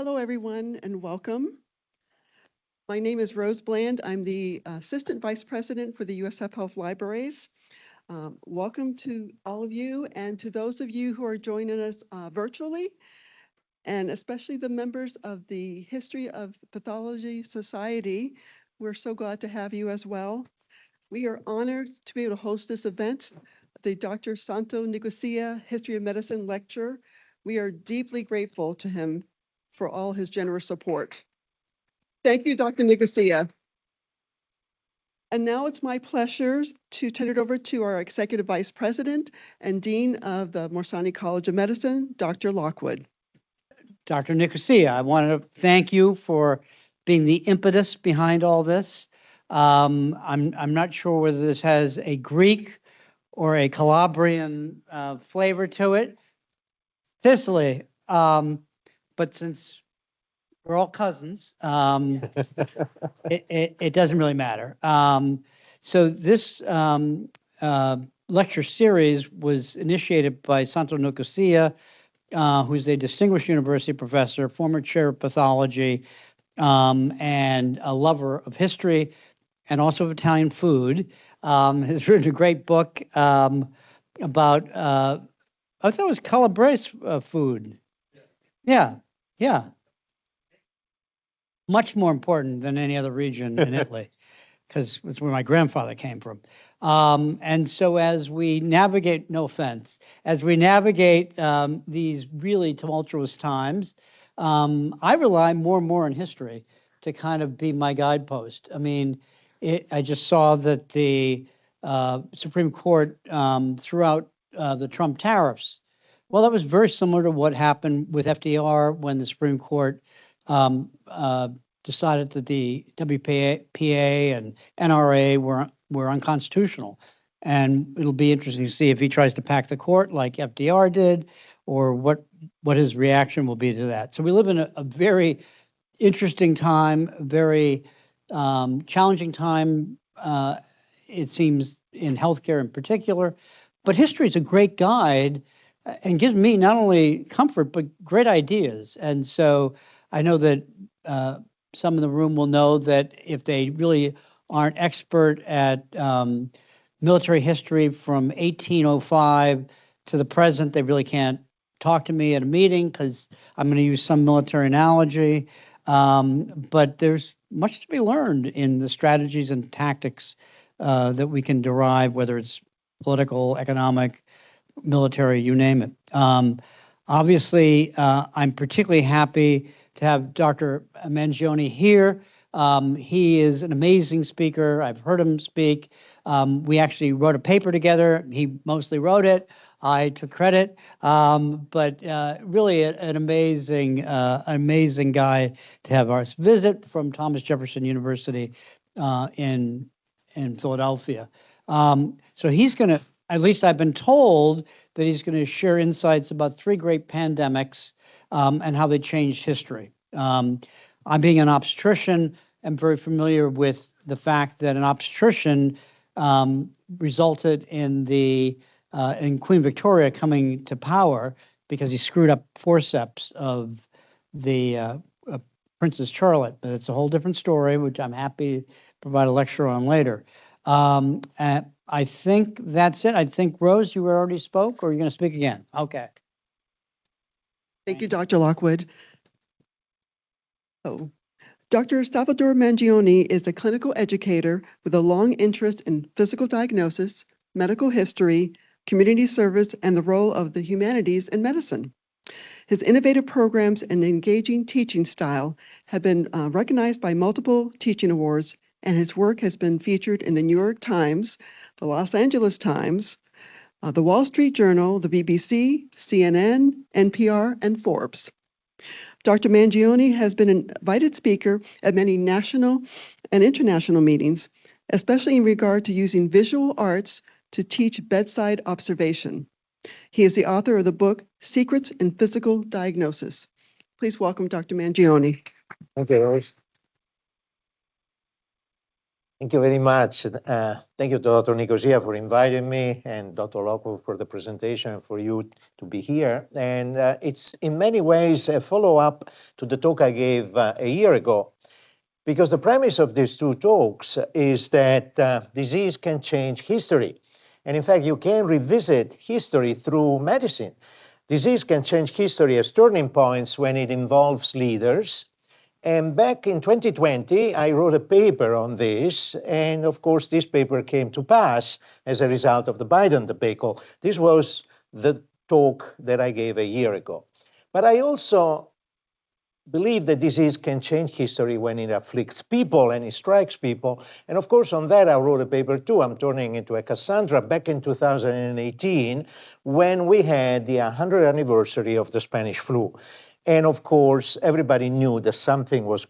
Hello, everyone, and welcome. My name is Rose Bland. I'm the Assistant Vice President for the USF Health Libraries. Welcome to all of you and to those of you who are joining us virtually, and especially the members of the History of Pathology Society. We're so glad to have you as well. We are honored to be able to host this event, the Dr. Santo Nicosia History of Medicine Lecture. We are deeply grateful to him for all his generous support. Thank you, Dr. Nicosia. And now it's my pleasure to turn it over to our Executive Vice President and Dean of the Morsani College of Medicine, Dr. Lockwood. Dr. Nicosia, I want to thank you for being the impetus behind all this. I'm not sure whether this has a Greek or a Calabrian flavor to it. Sicily, but since we're all cousins, it doesn't really matter. So this lecture series was initiated by Santo Nicosia, who's a distinguished university professor, former chair of pathology, and a lover of history and also of Italian food. Has written a great book about, I thought it was Calabrese food. Yeah. Much more important than any other region in Italy, because it's where my grandfather came from. And so as we navigate, no offense, as we navigate these really tumultuous times, I rely more and more on history to kind of be my guidepost. I mean, I just saw that the Supreme Court threw out the Trump tariffs. Well, that was very similar to what happened with FDR when the Supreme Court decided that the WPA and NRA were unconstitutional. And it'll be interesting to see if he tries to pack the court like FDR did, or what his reaction will be to that. So we live in a very interesting time, very challenging time, it seems, in healthcare in particular. But history is a great guide and gives me not only comfort, but great ideas. And so I know that some in the room will know that if they really aren't expert at military history from 1805 to the present, they really can't talk to me at a meeting because I'm going to use some military analogy. But there's much to be learned in the strategies and tactics that we can derive, whether it's political, economic, military, you name it. Obviously, I'm particularly happy to have Dr. Mangione here. He is an amazing speaker. I've heard him speak. We actually wrote a paper together. He mostly wrote it. I took credit, but really an amazing guy to have our visit from Thomas Jefferson University in Philadelphia. So he's going to, at least I've been told, that he's going to share insights about three great pandemics and how they changed history. I'm being an obstetrician, I'm very familiar with the fact that an obstetrician resulted in in Queen Victoria coming to power because he screwed up forceps of the Princess Charlotte. But it's a whole different story, which I'm happy to provide a lecture on later. And I think that's it. I think, Rose, you already spoke, or are you going to speak again? Okay. Thank you, Dr. Lockwood. Dr. Salvatore Mangione is a clinical educator with a long interest in physical diagnosis, medical history, community service, and the role of the humanities in medicine. His innovative programs and engaging teaching style have been recognized by multiple teaching awards, and his work has been featured in the New York Times, the Los Angeles Times, the Wall Street Journal, the BBC, CNN, NPR, and Forbes. Dr. Mangione has been an invited speaker at many national and international meetings, especially in regard to using visual arts to teach bedside observation. He is the author of the book, Secrets in Physical Diagnosis. Please welcome Dr. Mangione. Okay, Rose. Thank you very much. Thank you to Dr. Nicosia for inviting me and Dr. Lockwood for the presentation and for you to be here. And it's in many ways a follow-up to the talk I gave a year ago, because the premise of these two talks is that disease can change history. And in fact, you can revisit history through medicine. Disease can change history as turning points when it involves leaders. And back in 2020, I wrote a paper on this. And of course, this paper came to pass as a result of the Biden debacle. This was the talk that I gave a year ago. But I also believe that disease can change history when it afflicts people and it strikes people. And of course, on that, I wrote a paper too. I'm turning into a Cassandra back in 2018, when we had the 100th anniversary of the Spanish flu. And of course, everybody knew that something was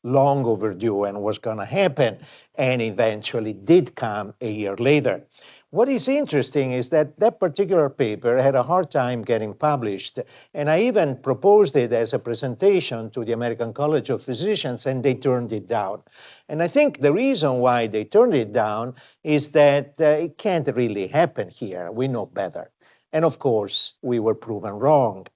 long overdue and was going to happen, and eventually did come a year later. What is interesting is that that particular paper had a hard time getting published, and I even proposed it as a presentation to the American College of Physicians, and they turned it down. And I think the reason why they turned it down is that it can't really happen here. We know better. And of course, we were proven wrong.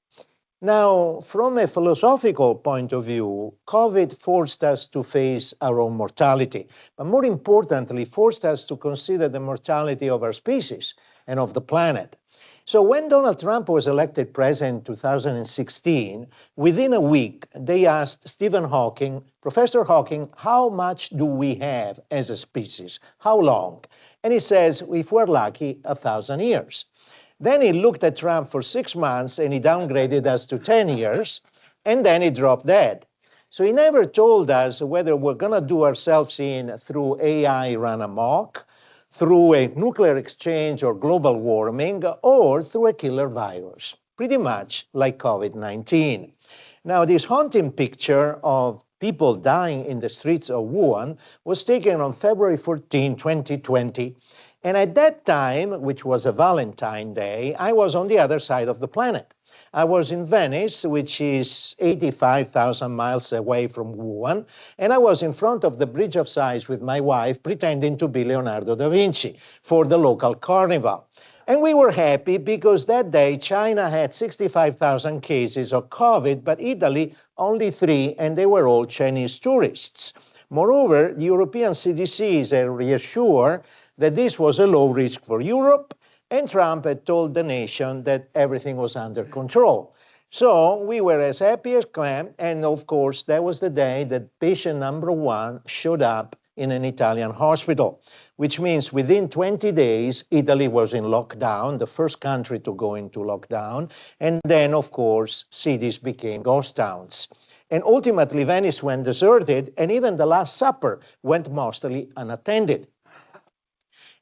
Now, from a philosophical point of view, COVID forced us to face our own mortality, but more importantly, forced us to consider the mortality of our species and of the planet. So when Donald Trump was elected president in 2016, within a week, they asked Stephen Hawking, Professor Hawking, how much do we have as a species? How long? And he says, if we're lucky, 1,000 years. Then he looked at Trump for 6 months and he downgraded us to 10 years, and then he dropped dead. So he never told us whether we're going to do ourselves in through AI run amok, through a nuclear exchange or global warming, or through a killer virus, pretty much like COVID-19. Now, this haunting picture of people dying in the streets of Wuhan was taken on February 14, 2020. And at that time, which was a Valentine Day, I was on the other side of the planet. I was in Venice, which is 85,000 miles away from Wuhan, and I was in front of the Bridge of Sighs with my wife, pretending to be Leonardo da Vinci for the local carnival. And we were happy because that day China had 65,000 cases of COVID, but Italy only 3, and they were all Chinese tourists. Moreover, the European CDCs are reassured that this was a low risk for Europe, and Trump had told the nation that everything was under control. So we were as happy as clam, and of course, that was the day that patient number 1 showed up in an Italian hospital, which means within 20 days, Italy was in lockdown, the first country to go into lockdown, and then, of course, cities became ghost towns. And ultimately, Venice went deserted, and even the Last Supper went mostly unattended.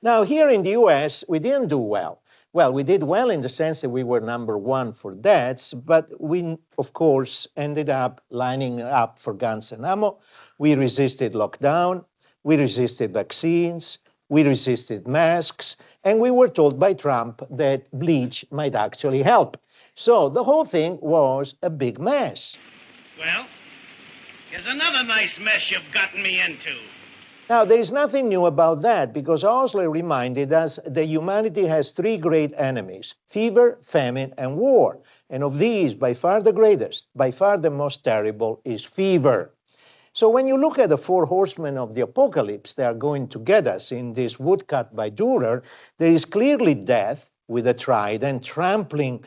Now, here in the US, we didn't do well. Well, we did well in the sense that we were number 1 for deaths, but we, of course, ended up lining up for guns and ammo. We resisted lockdown, we resisted vaccines, we resisted masks, and we were told by Trump that bleach might actually help. So the whole thing was a big mess. Well, here's another nice mess you've gotten me into. Now, there is nothing new about that, because Osler reminded us that humanity has 3 great enemies: fever, famine, and war. And of these, by far the greatest, by far the most terrible, is fever. So when you look at the 4 horsemen of the apocalypse that are going to get us in this woodcut by Dürer, there is clearly death with a trident trampling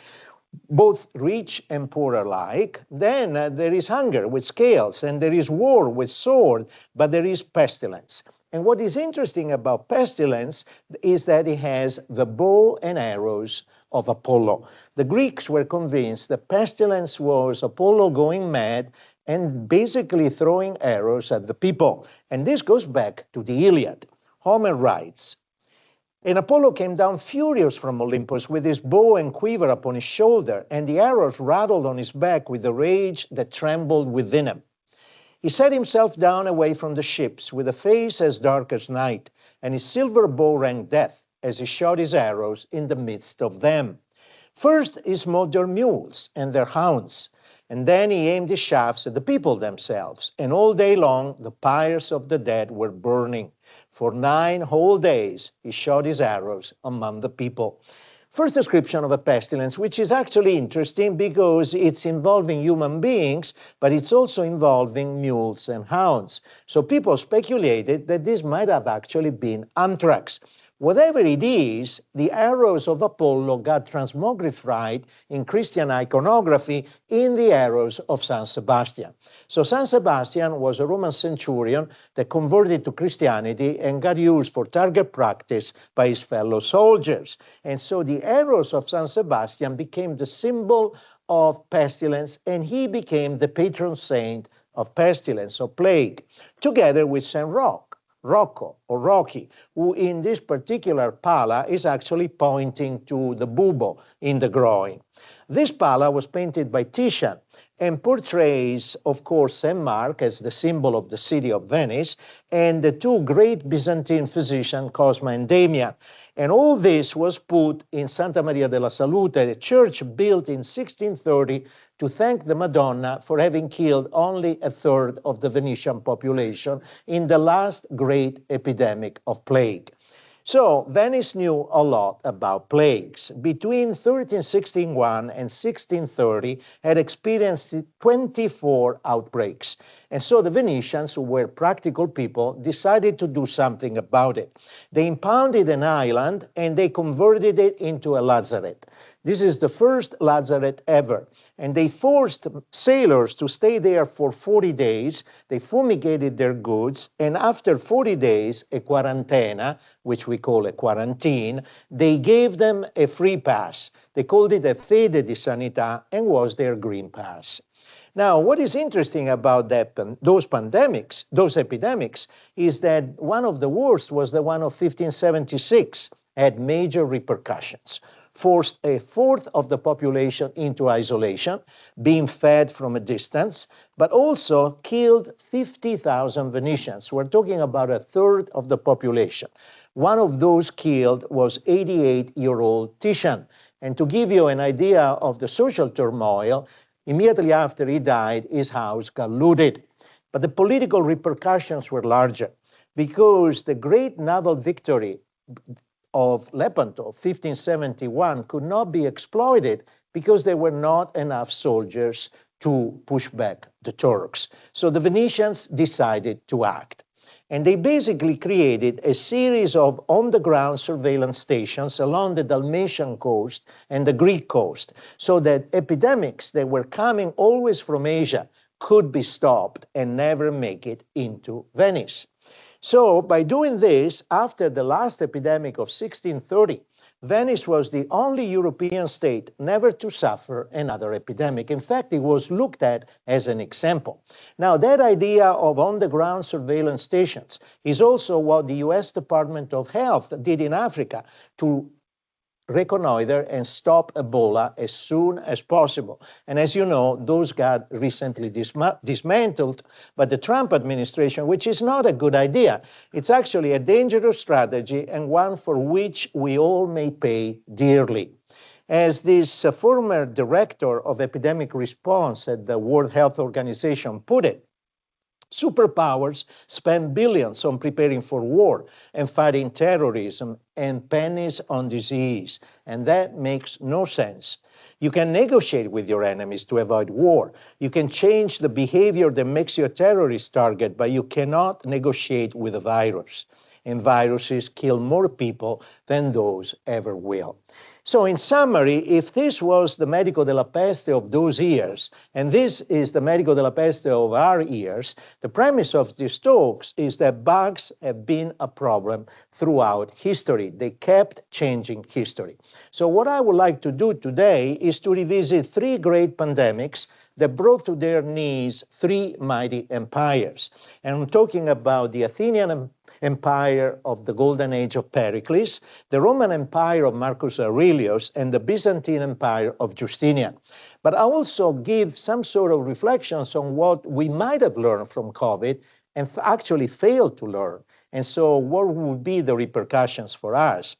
both rich and poor alike. Then there is hunger with scales, and there is war with sword, but there is pestilence. And what is interesting about pestilence is that it has the bow and arrows of Apollo. The Greeks were convinced that pestilence was Apollo going mad and basically throwing arrows at the people. And this goes back to the Iliad. Homer writes, and Apollo came down furious from Olympus with his bow and quiver upon his shoulder, and the arrows rattled on his back with the rage that trembled within him. He set himself down away from the ships with a face as dark as night, and his silver bow rang death as he shot his arrows in the midst of them. First he smote their mules and their hounds, and then he aimed his shafts at the people themselves, and all day long the pyres of the dead were burning. For 9 whole days, he shot his arrows among the people. First description of a pestilence, which is actually interesting because it's involving human beings, but it's also involving mules and hounds. So people speculated that this might have actually been anthrax. Whatever it is, the arrows of Apollo got transmogrified in Christian iconography in the arrows of San Sebastian. So San Sebastian was a Roman centurion that converted to Christianity and got used for target practice by his fellow soldiers. And so the arrows of San Sebastian became the symbol of pestilence, and he became the patron saint of pestilence, or plague, together with Saint Rocco or Rocky, who in this particular pala is actually pointing to the bubo in the groin. This pala was painted by Titian and portrays, of course, St. Mark as the symbol of the city of Venice, and the 2 great Byzantine physicians, Cosma and Damian. And all this was put in Santa Maria della Salute, a church built in 1630 to thank the Madonna for having killed only 1/3 of the Venetian population in the last great epidemic of plague. So Venice knew a lot about plagues. Between 1361 and 1630 had experienced 24 outbreaks. And so the Venetians, who were practical people, decided to do something about it. They impounded an island and they converted it into a lazaret. This is the first lazaret ever. And they forced sailors to stay there for 40 days. They fumigated their goods. And after 40 days, a quarantena, which we call a quarantine, they gave them a free pass. They called it a fede di sanità and was their green pass. Now, what is interesting about those epidemics, is that one of the worst was the one of 1576, had major repercussions. Forced 1/4 of the population into isolation, being fed from a distance, but also killed 50,000 Venetians. We're talking about 1/3 of the population. One of those killed was 88-year-old Titian. And to give you an idea of the social turmoil, immediately after he died, his house got looted. But the political repercussions were larger because the great naval victory of Lepanto, 1571, could not be exploited because there were not enough soldiers to push back the Turks. So the Venetians decided to act. And they basically created a series of on-the-ground surveillance stations along the Dalmatian coast and the Greek coast, so that epidemics that were coming always from Asia could be stopped and never make it into Venice. So by doing this, after the last epidemic of 1630, Venice was the only European state never to suffer another epidemic. In fact, it was looked at as an example. Now, that idea of on-the-ground surveillance stations is also what the US Department of Health did in Africa to reconnoiter and stop Ebola as soon as possible. And as you know, those got recently dismantled by the Trump administration, which is not a good idea. It's actually a dangerous strategy and one for which we all may pay dearly. As this former director of epidemic response at the World Health Organization put it, superpowers spend billions on preparing for war and fighting terrorism and pennies on disease, and that makes no sense. You can negotiate with your enemies to avoid war. You can change the behavior that makes you a terrorist target, but you cannot negotiate with a virus. And viruses kill more people than those ever will. So in summary, if this was the Medico della Peste of those years, and this is the Medico della Peste of our years, the premise of these talks is that bugs have been a problem throughout history. They kept changing history. So what I would like to do today is to revisit 3 great pandemics that brought to their knees 3 mighty empires. And I'm talking about the Athenian Empire of the Golden Age of Pericles, the Roman Empire of Marcus Aurelius, and the Byzantine Empire of Justinian. But I also give some sort of reflections on what we might have learned from COVID and actually failed to learn. And so what would be the repercussions for us?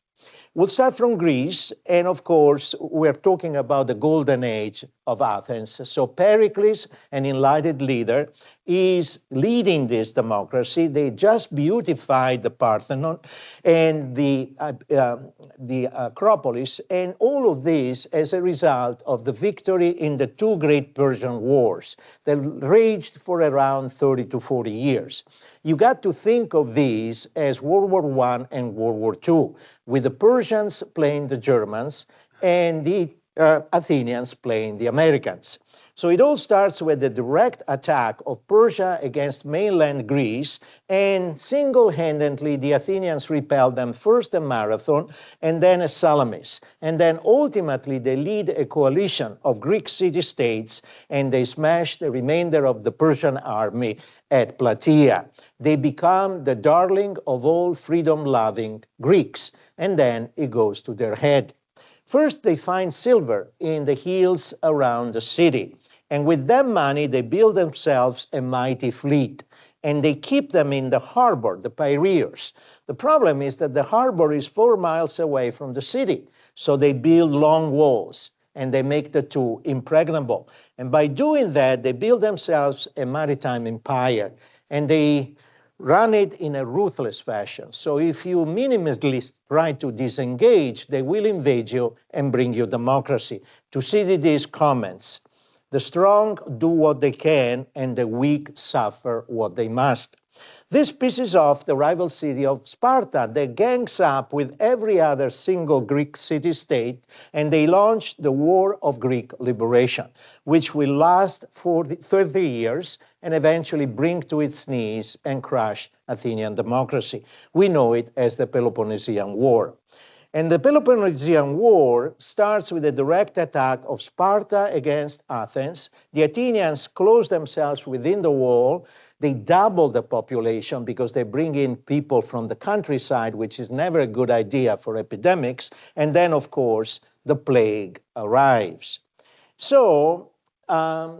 We'll start from Greece, and of course, we're talking about the golden age of Athens. So Pericles, an enlightened leader, is leading this democracy. They just beautified the Parthenon and the Acropolis, and all of this as a result of the victory in the two great Persian wars that raged for around 30 to 40 years. You got to think of these as World War I and World War II, with the Persians playing the Germans and the Athenians playing the Americans. So it all starts with the direct attack of Persia against mainland Greece, and single-handedly the Athenians repelled them, first at Marathon and then at Salamis. And then ultimately they lead a coalition of Greek city-states, and they smash the remainder of the Persian army at Plataea. They become the darling of all freedom-loving Greeks, and then it goes to their head. First, they find silver in the hills around the city. And with that money, they build themselves a mighty fleet. And they keep them in the harbor, the Piraeus. The problem is that the harbor is 4 miles away from the city. So they build long walls, and they make the two impregnable. And by doing that, they build themselves a maritime empire. And they run it in a ruthless fashion. So if you minimally try to disengage, they will invade you and bring you democracy. Thucydides comments, "The strong do what they can, and the weak suffer what they must." This pisses off the rival city of Sparta that gangs up with every other single Greek city-state, and they launch the War of Greek Liberation, which will last for 30 years and eventually bring to its knees and crush Athenian democracy. We know it as the Peloponnesian War. And the Peloponnesian War starts with a direct attack of Sparta against Athens. The Athenians close themselves within the wall. They double the population because they bring in people from the countryside, which is never a good idea for epidemics. And then, of course, the plague arrives. So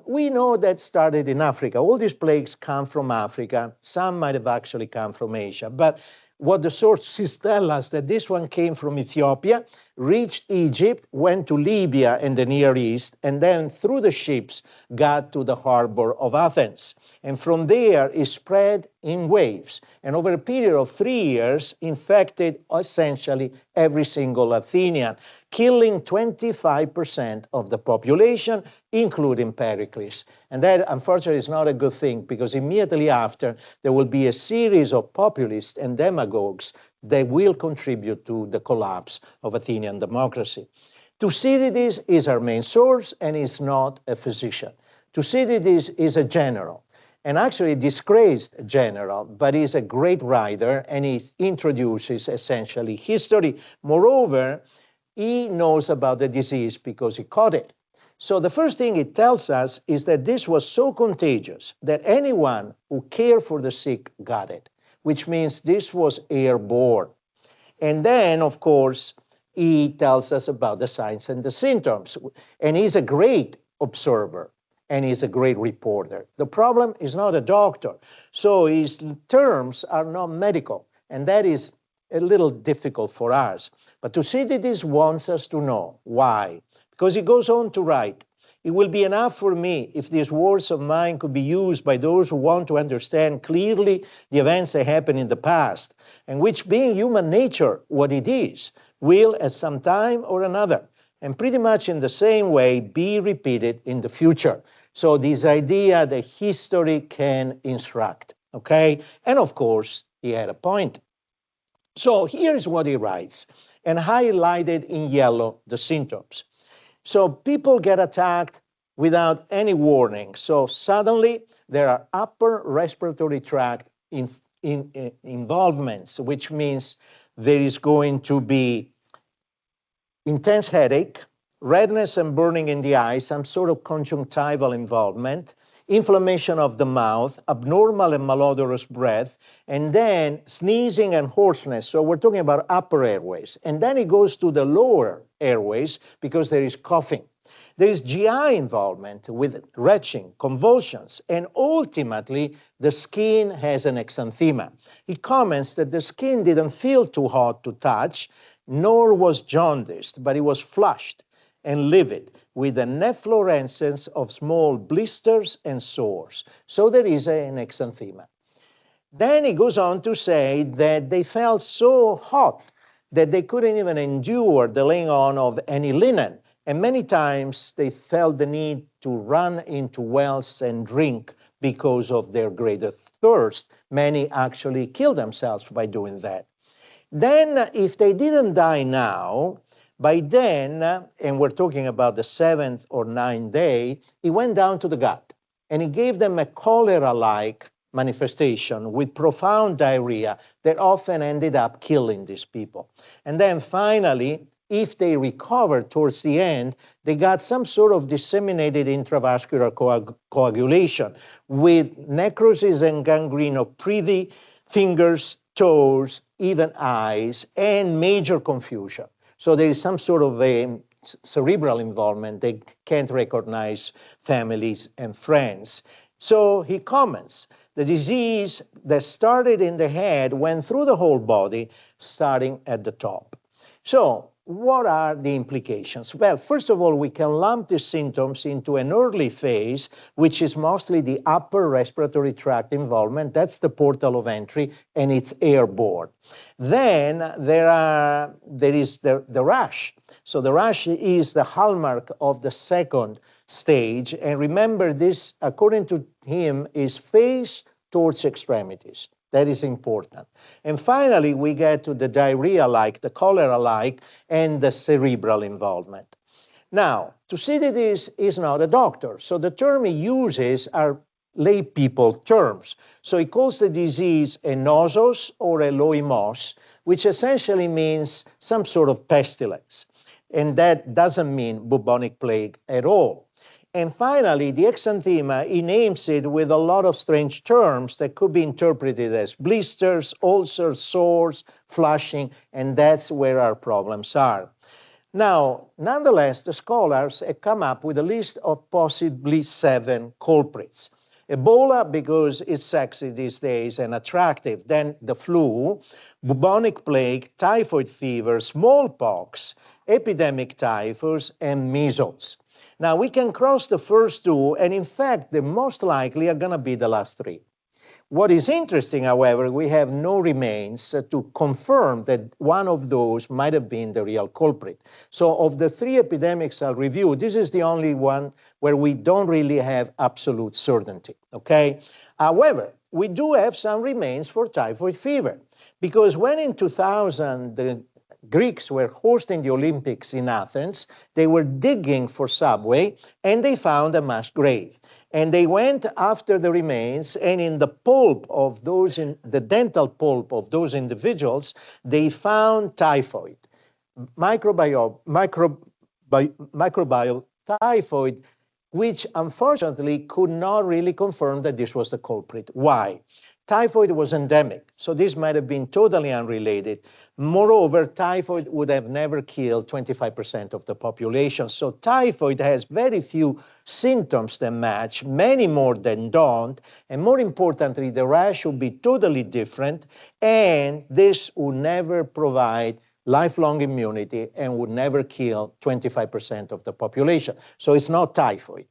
we know that started in Africa. All these plagues come from Africa. Some might have actually come from Asia. But what the sources tell us that this one came from Ethiopia, reached Egypt, went to Libya and the Near East, and then through the ships got to the harbor of Athens. And from there it spread in waves. And over a period of 3 years, infected essentially every single Athenian, killing 25% of the population, including Pericles. And that, unfortunately, is not a good thing, because immediately after, there will be a series of populists and demagogues that will contribute to the collapse of Athenian democracy. Thucydides is our main source, and is not a physician. Thucydides is a general, and actually a disgraced general, but he's a great writer, and he introduces essentially history. Moreover, he knows about the disease because he caught it. So the first thing it tells us is that this was so contagious that anyone who cared for the sick got it, which means this was airborne. And then, of course, he tells us about the signs and the symptoms. And he's a great observer, and he's a great reporter. The problem is not a doctor. So his terms are not medical, and that is a little difficult for us. But Thucydides wants us to know why. Because he goes on to write, "It will be enough for me if these words of mine could be used by those who want to understand clearly the events that happened in the past, and which, being human nature what it is, will at some time or another, and pretty much in the same way, be repeated in the future." So this idea that history can instruct, okay? And of course, he had a point. So here's what he writes, and highlighted in yellow the symptoms. So people get attacked without any warning. So suddenly there are upper respiratory tract involvements, which means there is going to be intense headache, redness and burning in the eyes, some sort of conjunctival involvement, inflammation of the mouth, abnormal and malodorous breath, and then sneezing and hoarseness. So we're talking about upper airways. And then it goes to the lower airways because there is coughing. There is GI involvement with retching, convulsions, and ultimately the skin has an exanthema. He comments that the skin didn't feel too hot to touch, nor was jaundiced, but he was flushed and livid, with an efflorescence of small blisters and sores. So there is an exanthema. Then he goes on to say that they felt so hot that they couldn't even endure the laying on of any linen. And many times they felt the need to run into wells and drink because of their greater thirst. Many actually killed themselves by doing that. Then, if they didn't die now, by then, and we're talking about the 7th or 9th day, he went down to the gut and he gave them a cholera-like manifestation with profound diarrhea that often ended up killing these people. And then finally, if they recovered towards the end, they got some sort of disseminated intravascular coagulation with necrosis and gangrene of privy, fingers, toes, even eyes, and major confusion. So there is some sort of a cerebral involvement. They can't recognize families and friends. So he comments, the disease that started in the head went through the whole body, starting at the top. So what are the implications? Well, first of all, we can lump the symptoms into an early phase, which is mostly the upper respiratory tract involvement. That's the portal of entry, and it's airborne. Then there is the rash. So the rash is the hallmark of the second stage. And remember, this, according to him, is face towards extremities. That is important. And finally, we get to the diarrhea-like, the cholera-like, and the cerebral involvement. Now, Thucydides is not a doctor, so the term he uses are lay people terms. So he calls the disease a nosos or a loimos, which essentially means some sort of pestilence. And that doesn't mean bubonic plague at all. And finally, the exanthema, he names it with a lot of strange terms that could be interpreted as blisters, ulcers, sores, flushing, and that's where our problems are. Now, nonetheless, the scholars have come up with a list of possibly 7 culprits. Ebola, because it's sexy these days and attractive, then the flu, bubonic plague, typhoid fever, smallpox, epidemic typhus, and measles. Now, we can cross the first 2, and in fact, the most likely are going to be the last 3. What is interesting, however, we have no remains to confirm that one of those might have been the real culprit. So of the 3 epidemics I'll review, this is the only one where we don't really have absolute certainty, okay? However, we do have some remains for typhoid fever, because when in 2000, the Greeks were hosting the Olympics in Athens, they were digging for subway, and they found a mass grave. And they went after the remains, and in the pulp of those, the dental pulp of those individuals, they found typhoid, microbial typhoid, which unfortunately could not really confirm that this was the culprit. Why? Typhoid was endemic, so this might have been totally unrelated. Moreover, typhoid would have never killed 25% of the population. So typhoid has very few symptoms that match, many more than don't. And more importantly, the rash would be totally different, and this would never provide lifelong immunity and would never kill 25% of the population. So it's not typhoid.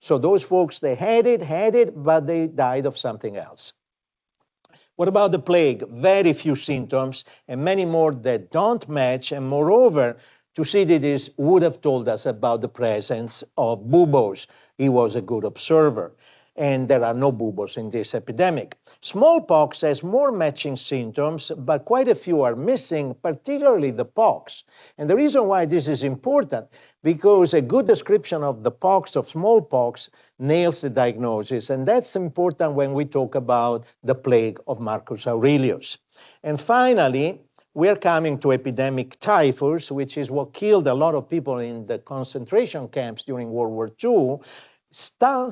So those folks, they had it, but they died of something else. What about the plague? Very few symptoms and many more that don't match. And moreover, Thucydides would have told us about the presence of buboes. He was a good observer. And there are no buboes in this epidemic. Smallpox has more matching symptoms, but quite a few are missing, particularly the pox. And the reason why this is important, because a good description of the pox, of smallpox, nails the diagnosis. And that's important when we talk about the plague of Marcus Aurelius. And finally, we're coming to epidemic typhus, which is what killed a lot of people in the concentration camps during World War II.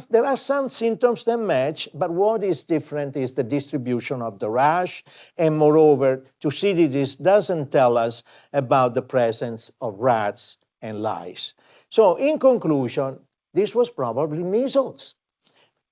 There are some symptoms that match, but what is different is the distribution of the rash. And moreover, Thucydides doesn't tell us about the presence of rats and lice. So in conclusion, this was probably measles.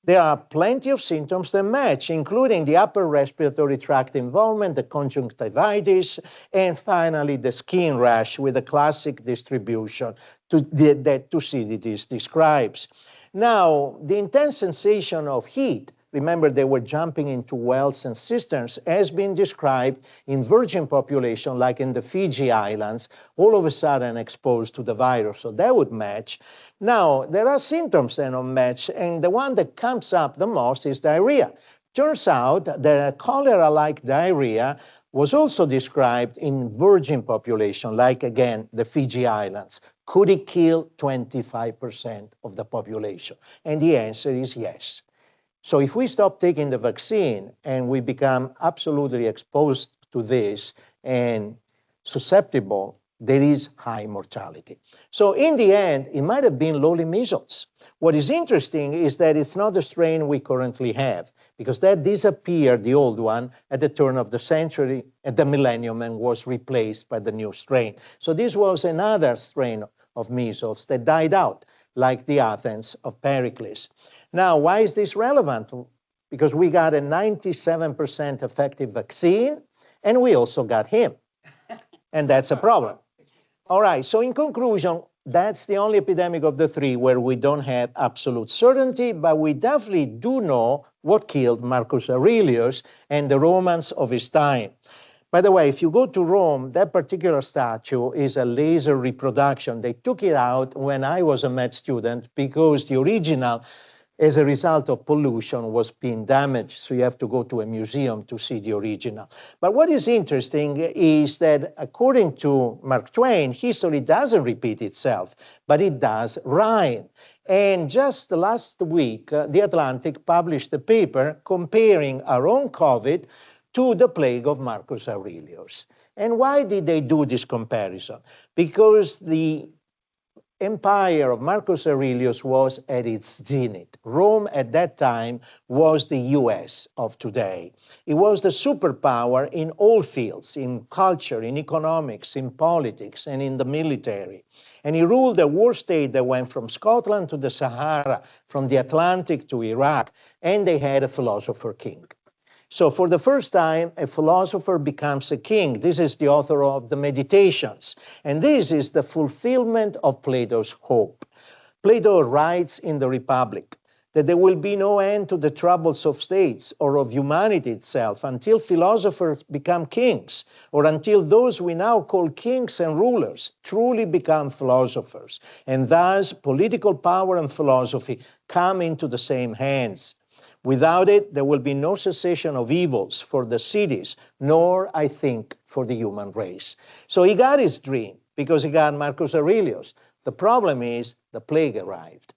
There are plenty of symptoms that match, including the upper respiratory tract involvement, the conjunctivitis, and finally the skin rash with the classic distribution that Thucydides describes. Now, the intense sensation of heat, remember they were jumping into wells and cisterns, has been described in virgin population like in the Fiji Islands, all of a sudden exposed to the virus. So that would match. Now, there are symptoms that don't match, and the one that comes up the most is diarrhea. Turns out that cholera-like diarrhea was also described in virgin population, like, again, the Fiji Islands. Could it kill 25% of the population? And the answer is yes. So if we stop taking the vaccine and we become absolutely exposed to this and susceptible, there is high mortality. So in the end, it might have been lowly measles. What is interesting is that it's not the strain we currently have, because that disappeared, the old one, at the turn of the century, at the millennium, and was replaced by the new strain. So this was another strain of measles that died out, like the Athens of Pericles. Now, why is this relevant? Because we got a 97% effective vaccine, and we also got him. And that's a problem. All right, so in conclusion, that's the only epidemic of the three where we don't have absolute certainty, but we definitely do know what killed Marcus Aurelius and the Romans of his time. By the way, if you go to Rome, that particular statue is a laser reproduction. They took it out when I was a med student because the original, as a result of pollution, was being damaged. So you have to go to a museum to see the original. But what is interesting is that according to Mark Twain, history doesn't repeat itself, but it does rhyme. And just last week, The Atlantic published a paper comparing our own COVID to the plague of Marcus Aurelius. And why did they do this comparison? Because the empire of Marcus Aurelius was at its zenith. Rome at that time was the US of today. It was the superpower in all fields, in culture, in economics, in politics, and in the military. And he ruled a war state that went from Scotland to the Sahara, from the Atlantic to Iraq, and they had a philosopher king. So for the first time, a philosopher becomes a king. This is the author of the Meditations. And this is the fulfillment of Plato's hope. Plato writes in the Republic that there will be no end to the troubles of states or of humanity itself until philosophers become kings, or until those we now call kings and rulers truly become philosophers. And thus, political power and philosophy come into the same hands. Without it, there will be no cessation of evils for the cities, nor, I think, for the human race. So he got his dream because he got Marcus Aurelius. The problem is the plague arrived.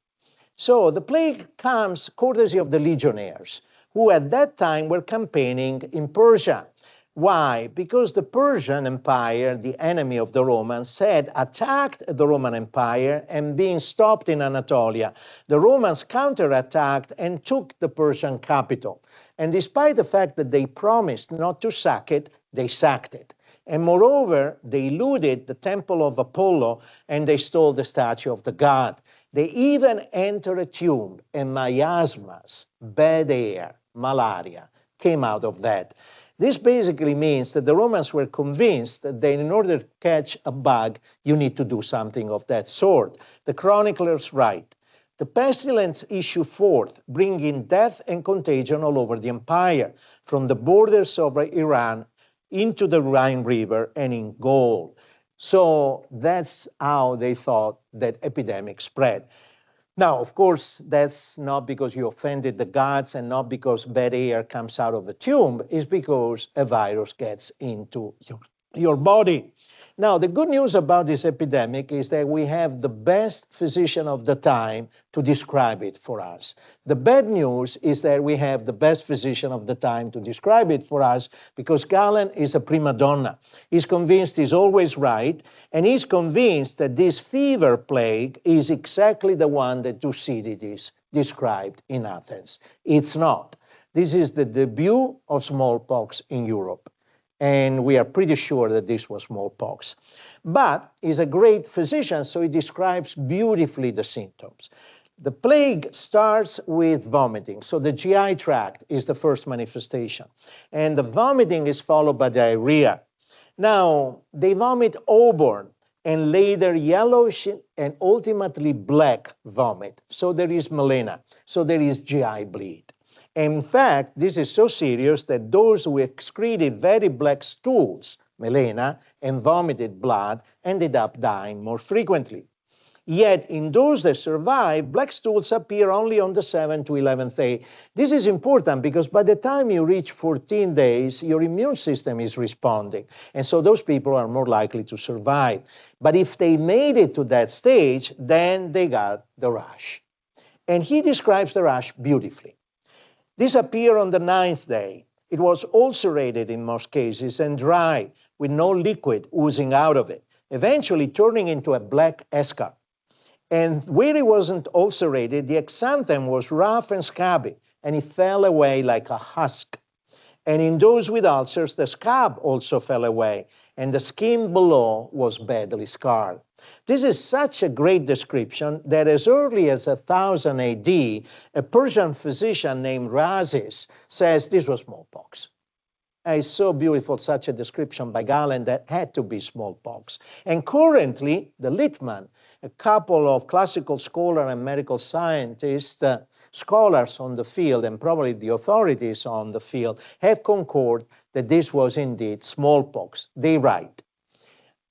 So the plague comes courtesy of the legionnaires, who at that time were campaigning in Persia. Why? Because the Persian Empire, the enemy of the Romans, had attacked the Roman Empire and being stopped in Anatolia. The Romans counterattacked and took the Persian capital. And despite the fact that they promised not to sack it, they sacked it. And moreover, they looted the temple of Apollo and they stole the statue of the god. They even entered a tomb, and miasmas, bad air, malaria, came out of that. This basically means that the Romans were convinced that in order to catch a bug, you need to do something of that sort. The chroniclers write, the pestilence issued forth, bringing death and contagion all over the empire, from the borders of Iran into the Rhine River and in Gaul. So that's how they thought that epidemic spread. Now, of course, that's not because you offended the gods and not because bad air comes out of a tomb. It's because a virus gets into your body. Now, the good news about this epidemic is that we have the best physician of the time to describe it for us. The bad news is that we have the best physician of the time to describe it for us because Galen is a prima donna. He's convinced he's always right, and he's convinced that this fever plague is exactly the one that Thucydides described in Athens. It's not. This is the debut of smallpox in Europe. And we are pretty sure that this was smallpox. But he's a great physician, so he describes beautifully the symptoms. The plague starts with vomiting. So the GI tract is the first manifestation. And the vomiting is followed by diarrhea. Now, they vomit auburn and later yellowish and ultimately black vomit. So there is melena. So there is GI bleed. In fact, this is so serious that those who excreted very black stools, melena, and vomited blood ended up dying more frequently. Yet in those that survive, black stools appear only on the 7th to 11th day. This is important because by the time you reach 14 days, your immune system is responding. And so those people are more likely to survive. But if they made it to that stage, then they got the rash. And he describes the rash beautifully. This appeared on the 9th day. It was ulcerated in most cases and dry, with no liquid oozing out of it, eventually turning into a black eschar. And where it wasn't ulcerated, the exanthem was rough and scabby, and it fell away like a husk. And in those with ulcers, the scab also fell away, and the skin below was badly scarred. This is such a great description that as early as 1000 AD, a Persian physician named Rhazes says this was smallpox. It's so beautiful, such a description by Galen, that had to be smallpox. And currently, the Littman, a couple of classical scholars and medical scientists, scholars on the field, and probably the authorities on the field, have concurred that this was indeed smallpox. They write,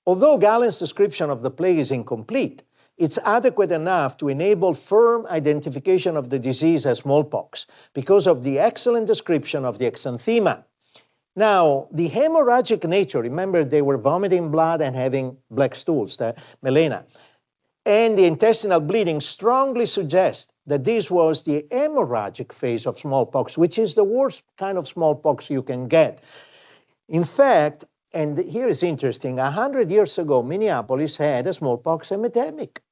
although Galen's description of the plague is incomplete, it's adequate enough to enable firm identification of the disease as smallpox because of the excellent description of the exanthema. Now, the hemorrhagic nature, remember they were vomiting blood and having black stools, the melena, and the intestinal bleeding strongly suggest that this was the hemorrhagic phase of smallpox, which is the worst kind of smallpox you can get. In fact, and here is interesting, 100 years ago, Minneapolis had a smallpox epidemic.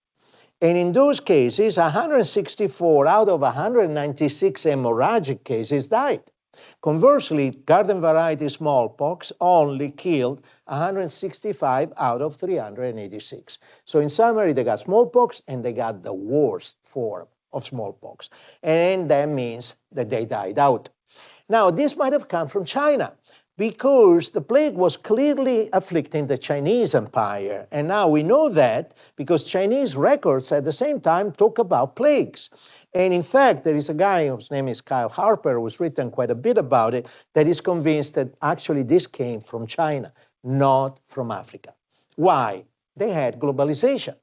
And in those cases, 164 out of 196 hemorrhagic cases died. Conversely, garden variety smallpox only killed 165 out of 386. So in summary, they got smallpox and they got the worst form of smallpox. And that means that they died out. Now, this might have come from China because the plague was clearly afflicting the Chinese empire. And now we know that because Chinese records at the same time talk about plagues. And in fact, there is a guy whose name is Kyle Harper, who's written quite a bit about it, that is convinced that actually this came from China, not from Africa. Why? They had globalization.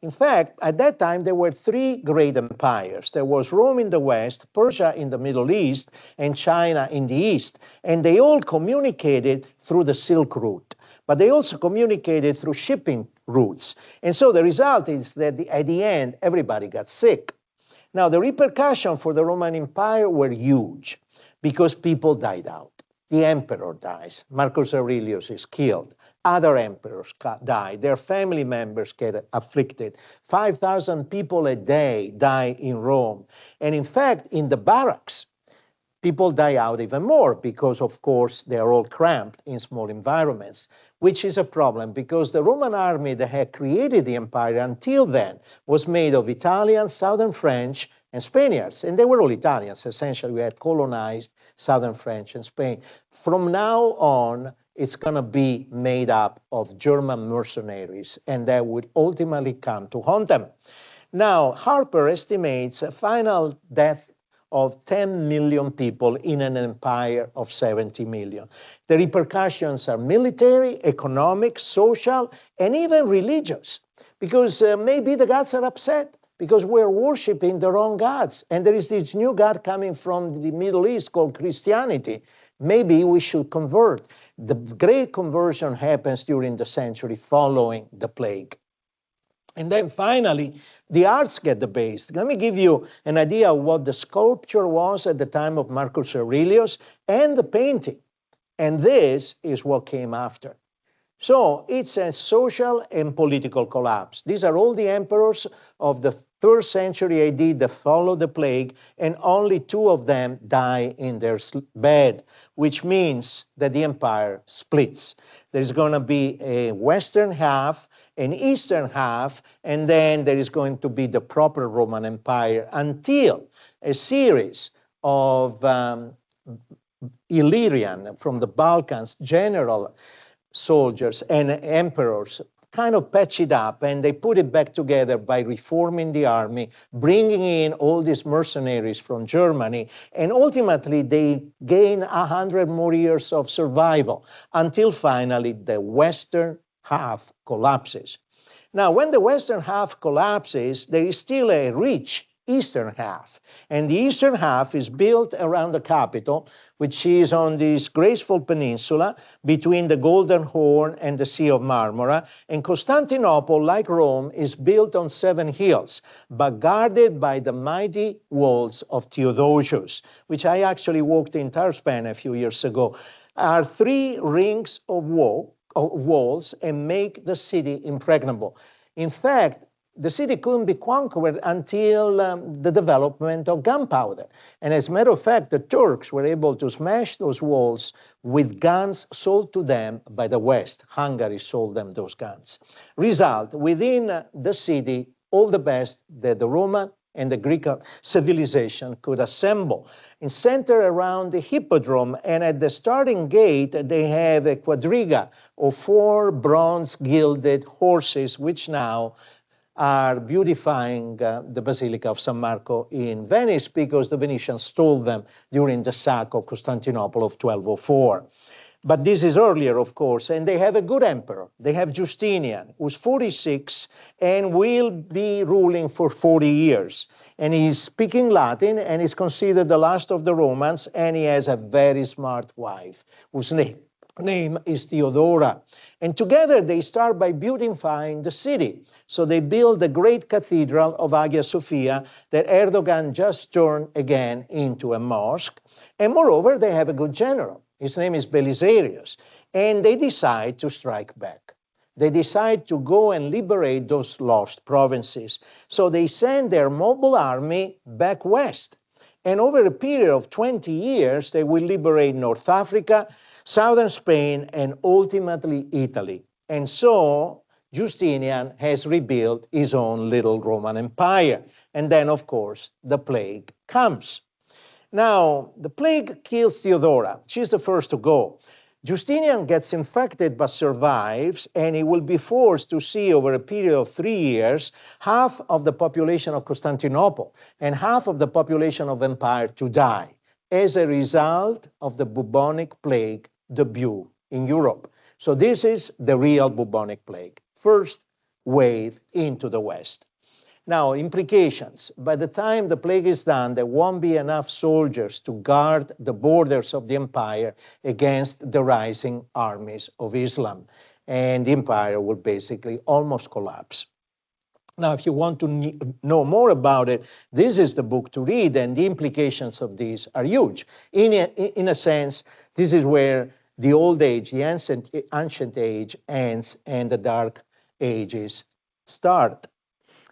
In fact, at that time, there were three great empires. There was Rome in the West, Persia in the Middle East, and China in the East. And they all communicated through the Silk Route. But they also communicated through shipping routes. And so the result is that at the end, everybody got sick. Now, the repercussions for the Roman Empire were huge because people died out. The emperor dies. Marcus Aurelius is killed. Other emperors die. Their family members get afflicted. 5,000 people a day die in Rome. And in fact, in the barracks, people die out even more because, of course, they are all cramped in small environments, which is a problem because the Roman army that had created the empire until then was made of Italians, Southern French, and Spaniards. And they were all Italians, essentially. We had colonized Southern French and Spain. From now on, it's going to be made up of German mercenaries, and that would ultimately come to haunt them. Now, Harper estimates a final death of 10 million people in an empire of 70 million. The repercussions are military, economic, social, and even religious, because maybe the gods are upset because we're worshiping the wrong gods. And there is this new god coming from the Middle East called Christianity. Maybe we should convert. The great conversion happens during the century following the plague. And then finally, the arts get the base. Let me give you an idea of what the sculpture was at the time of Marcus Aurelius and the painting. And this is what came after. So it's a social and political collapse. These are all the emperors of the 3rd century AD that followed the plague, and only 2 of them die in their bed, which means that the empire splits. There's going to be a western half an eastern half, and then there is going to be the proper Roman Empire until a series of Illyrian, from the Balkans, general soldiers and emperors kind of patch it up, and they put it back together by reforming the army, bringing in all these mercenaries from Germany, and ultimately they gain 100 more years of survival until finally the western half collapses. Now, when the western half collapses, there is still a rich eastern half, and the eastern half is built around the capital, which is on this graceful peninsula between the Golden Horn and the Sea of Marmara. And Constantinople, like Rome, is built on 7 hills, but guarded by the mighty walls of Theodosius, which I actually walked the entire span a few years ago, are 3 rings of walls and make the city impregnable. In fact, the city couldn't be conquered until the development of gunpowder. And as a matter of fact, the Turks were able to smash those walls with guns sold to them by the West. Hungary sold them those guns. Result, within the city, all the best that the Roman and the Greek civilization could assemble. In center around the hippodrome, and at the starting gate, they have a quadriga of 4 bronze gilded horses, which now are beautifying the Basilica of San Marco in Venice, because the Venetians stole them during the sack of Constantinople of 1204. But this is earlier, of course, and they have a good emperor. They have Justinian, who's 46 and will be ruling for 40 years. And he's speaking Latin, and is considered the last of the Romans, and he has a very smart wife, whose name is Theodora. And together they start by beautifying the city. So they build the great cathedral of Hagia Sophia that Erdogan just turned again into a mosque. And moreover, they have a good general. His name is Belisarius. And they decide to strike back. They decide to go and liberate those lost provinces. So they send their mobile army back west. And over a period of 20 years, they will liberate North Africa, southern Spain, and ultimately Italy. And so Justinian has rebuilt his own little Roman Empire. And then, of course, the plague comes. Now, the plague kills Theodora. She's the first to go. Justinian gets infected but survives, and he will be forced to see, over a period of 3 years, half of the population of Constantinople and half of the population of empire to die as a result of the bubonic plague debut in Europe. So this is the real bubonic plague, first wave into the West. Now, implications. By the time the plague is done, there won't be enough soldiers to guard the borders of the empire against the rising armies of Islam. And the empire will basically almost collapse. Now, if you want to know more about it, this is the book to read, and the implications of these are huge. In a sense, this is where the old age, the ancient age ends, and the dark ages start.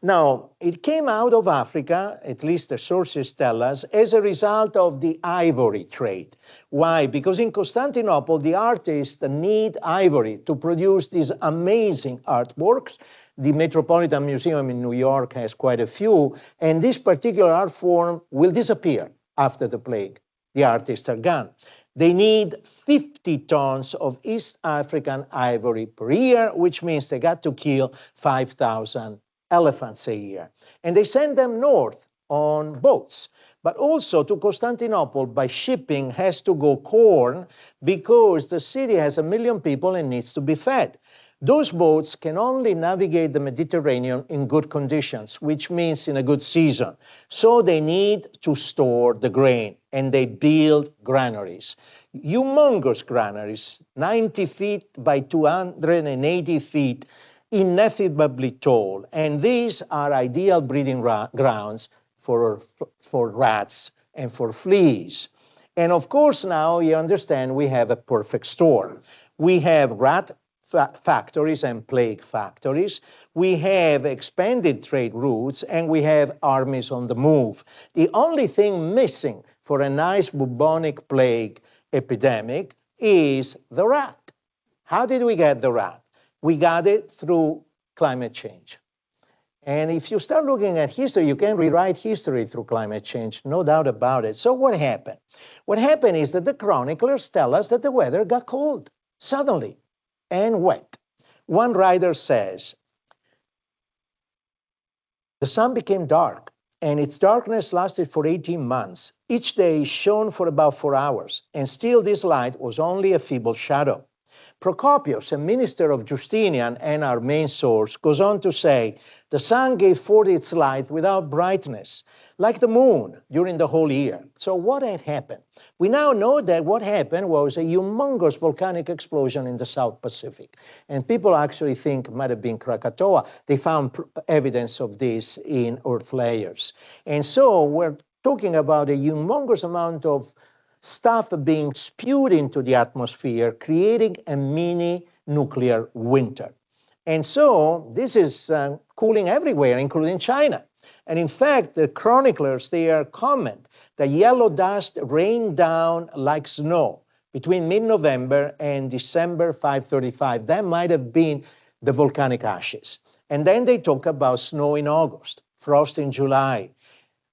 Now, it came out of Africa, at least the sources tell us, as a result of the ivory trade. Why? Because in Constantinople, the artists need ivory to produce these amazing artworks. The Metropolitan Museum in New York has quite a few, and this particular art form will disappear after the plague. The artists are gone. They need 50 tons of East African ivory per year, which means they got to kill 5,000 elephants a year. And they send them north on boats. But also to Constantinople by shipping has to go corn, because the city has 1 million people and needs to be fed. Those boats can only navigate the Mediterranean in good conditions, which means in a good season. So they need to store the grain, and they build granaries. Humongous granaries, 90 feet by 280 feet, ineffably tall. And these are ideal breeding grounds for rats and for fleas. And of course, now you understand we have a perfect storm. We have rat factories and plague factories. We have expanded trade routes, and we have armies on the move. The only thing missing for a nice bubonic plague epidemic is the rat. How did we get the rat? We got it through climate change. And if you start looking at history, you can rewrite history through climate change, no doubt about it. So what happened? What happened is that the chroniclers tell us that the weather got cold suddenly and wet. One writer says, the sun became dark, and its darkness lasted for 18 months. Each day shone for about 4 hours, and still this light was only a feeble shadow. Procopius, a minister of Justinian and our main source, goes on to say, the sun gave forth its light without brightness, like the moon during the whole year. So what had happened? We now know that what happened was a humongous volcanic explosion in the South Pacific. And people actually think it might have been Krakatoa. They found evidence of this in earth layers. And so we're talking about a humongous amount of stuff being spewed into the atmosphere, creating a mini nuclear winter. And so this is cooling everywhere, including China. And in fact, the chroniclers there comment that yellow dust rained down like snow between mid-November and December 535. That might have been the volcanic ashes. And then they talk about snow in August, frost in July,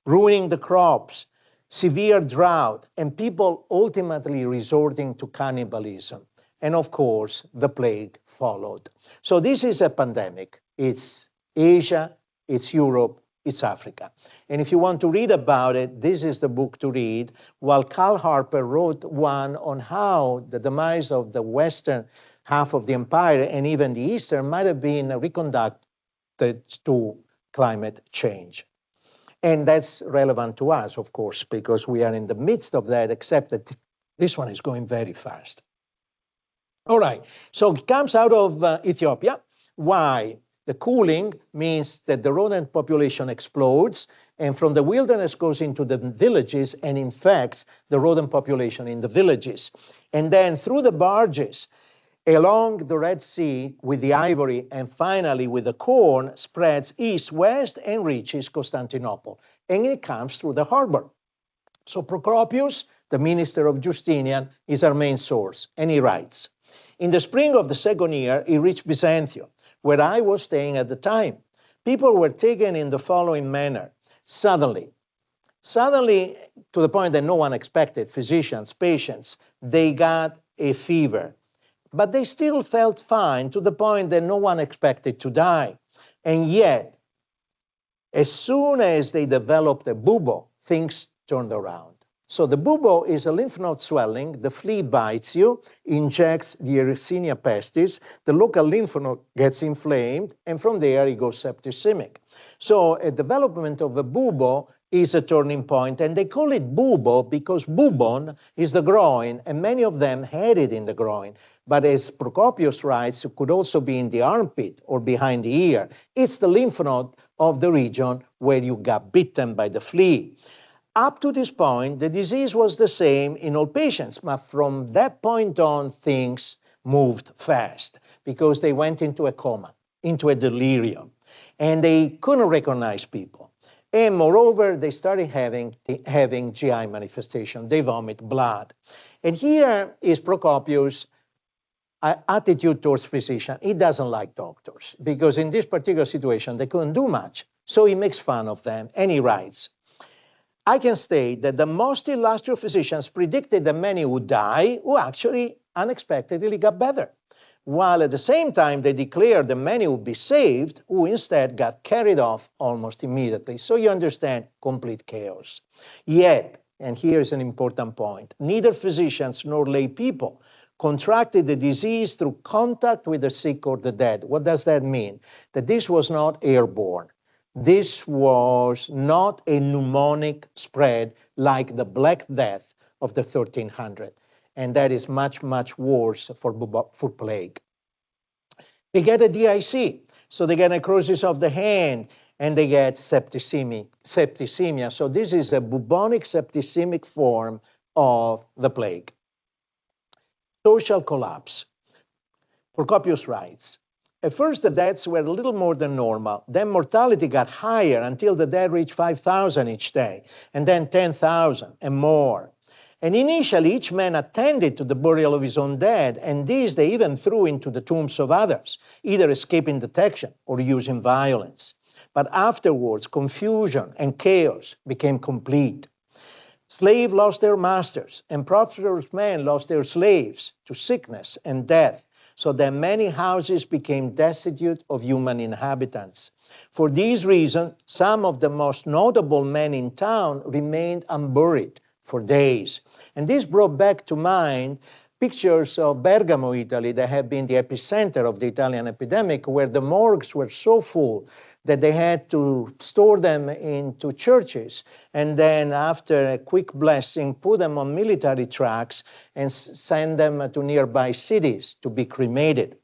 ruining the crops, severe drought, and people ultimately resorting to cannibalism. And of course, the plague followed. So this is a pandemic. It's Asia, it's Europe, it's Africa. And if you want to read about it, this is the book to read, while Karl Harper wrote one on how the demise of the western half of the empire and even the eastern might have been reconducted to climate change. And that's relevant to us, of course, because we are in the midst of that, except that this one is going very fast. All right, so it comes out of Ethiopia. Why? The cooling means that the rodent population explodes, and from the wilderness goes into the villages and infects the rodent population in the villages. And then through the barges, along the Red Sea with the ivory and finally with the corn, spreads east-west and reaches Constantinople. And it comes through the harbor. So Procopius, the minister of Justinian, is our main source. And he writes, in the spring of the second year, he reached Byzantium, where I was staying at the time. People were taken in the following manner. Suddenly, to the point that no one expected, physicians, patients, they got a fever. But they still felt fine to the point that no one expected to die. And yet, as soon as they developed a bubo, things turned around. So the bubo is a lymph node swelling. The flea bites you, injects the Yersinia pestis. The local lymph node gets inflamed, and from there it goes septicemic. So a development of a bubo is a turning point, and they call it bubo because bubon is the groin, and many of them had it in the groin. But as Procopius writes, it could also be in the armpit or behind the ear. It's the lymph node of the region where you got bitten by the flea. Up to this point, the disease was the same in all patients, but from that point on, things moved fast because they went into a coma, into a delirium, and they couldn't recognize people. And moreover, they started having GI manifestation. They vomit blood. And here is Procopius' attitude towards physicians. He doesn't like doctors because in this particular situation, they couldn't do much. So he makes fun of them, and he writes, I can state that the most illustrious physicians predicted that many would die who actually unexpectedly got better, while at the same time they declared that many would be saved who instead got carried off almost immediately. So you understand, complete chaos. Yet, and here's an important point, neither physicians nor lay people contracted the disease through contact with the sick or the dead. What does that mean? That this was not airborne. This was not a pneumonic spread like the Black Death of the 1300. And that is much, much worse for plague. They get a DIC, so they get necrosis of the hand, and they get septicemia. So this is a bubonic septicemic form of the plague. Social collapse. Procopius writes, at first, the deaths were a little more than normal. Then mortality got higher until the dead reached 5,000 each day, and then 10,000 and more. And initially, each man attended to the burial of his own dead, and these they even threw into the tombs of others, either escaping detection or using violence. But afterwards, confusion and chaos became complete. Slaves lost their masters, and prosperous men lost their slaves to sickness and death, so that many houses became destitute of human inhabitants. For these reasons, some of the most notable men in town remained unburied for days. And this brought back to mind pictures of Bergamo, Italy, that had been the epicenter of the Italian epidemic, where the morgues were so full that they had to store them into churches, and then after a quick blessing, put them on military trucks and send them to nearby cities to be cremated.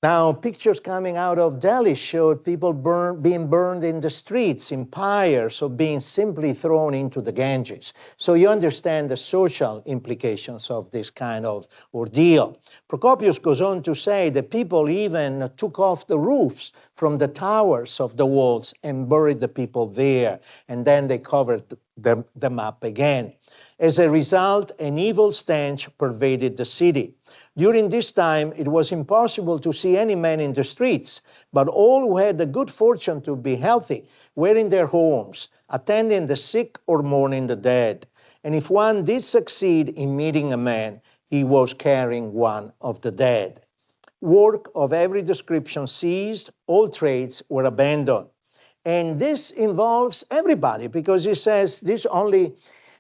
Now, pictures coming out of Delhi showed people being burned in the streets in pyres or being simply thrown into the Ganges. So you understand the social implications of this kind of ordeal. Procopius goes on to say that people even took off the roofs from the towers of the walls and buried the people there, and then they covered them up again. As a result, an evil stench pervaded the city. During this time, it was impossible to see any man in the streets, but all who had the good fortune to be healthy were in their homes, attending the sick or mourning the dead. And if one did succeed in meeting a man, he was carrying one of the dead. Work of every description ceased, all trades were abandoned. And this involves everybody, because he says this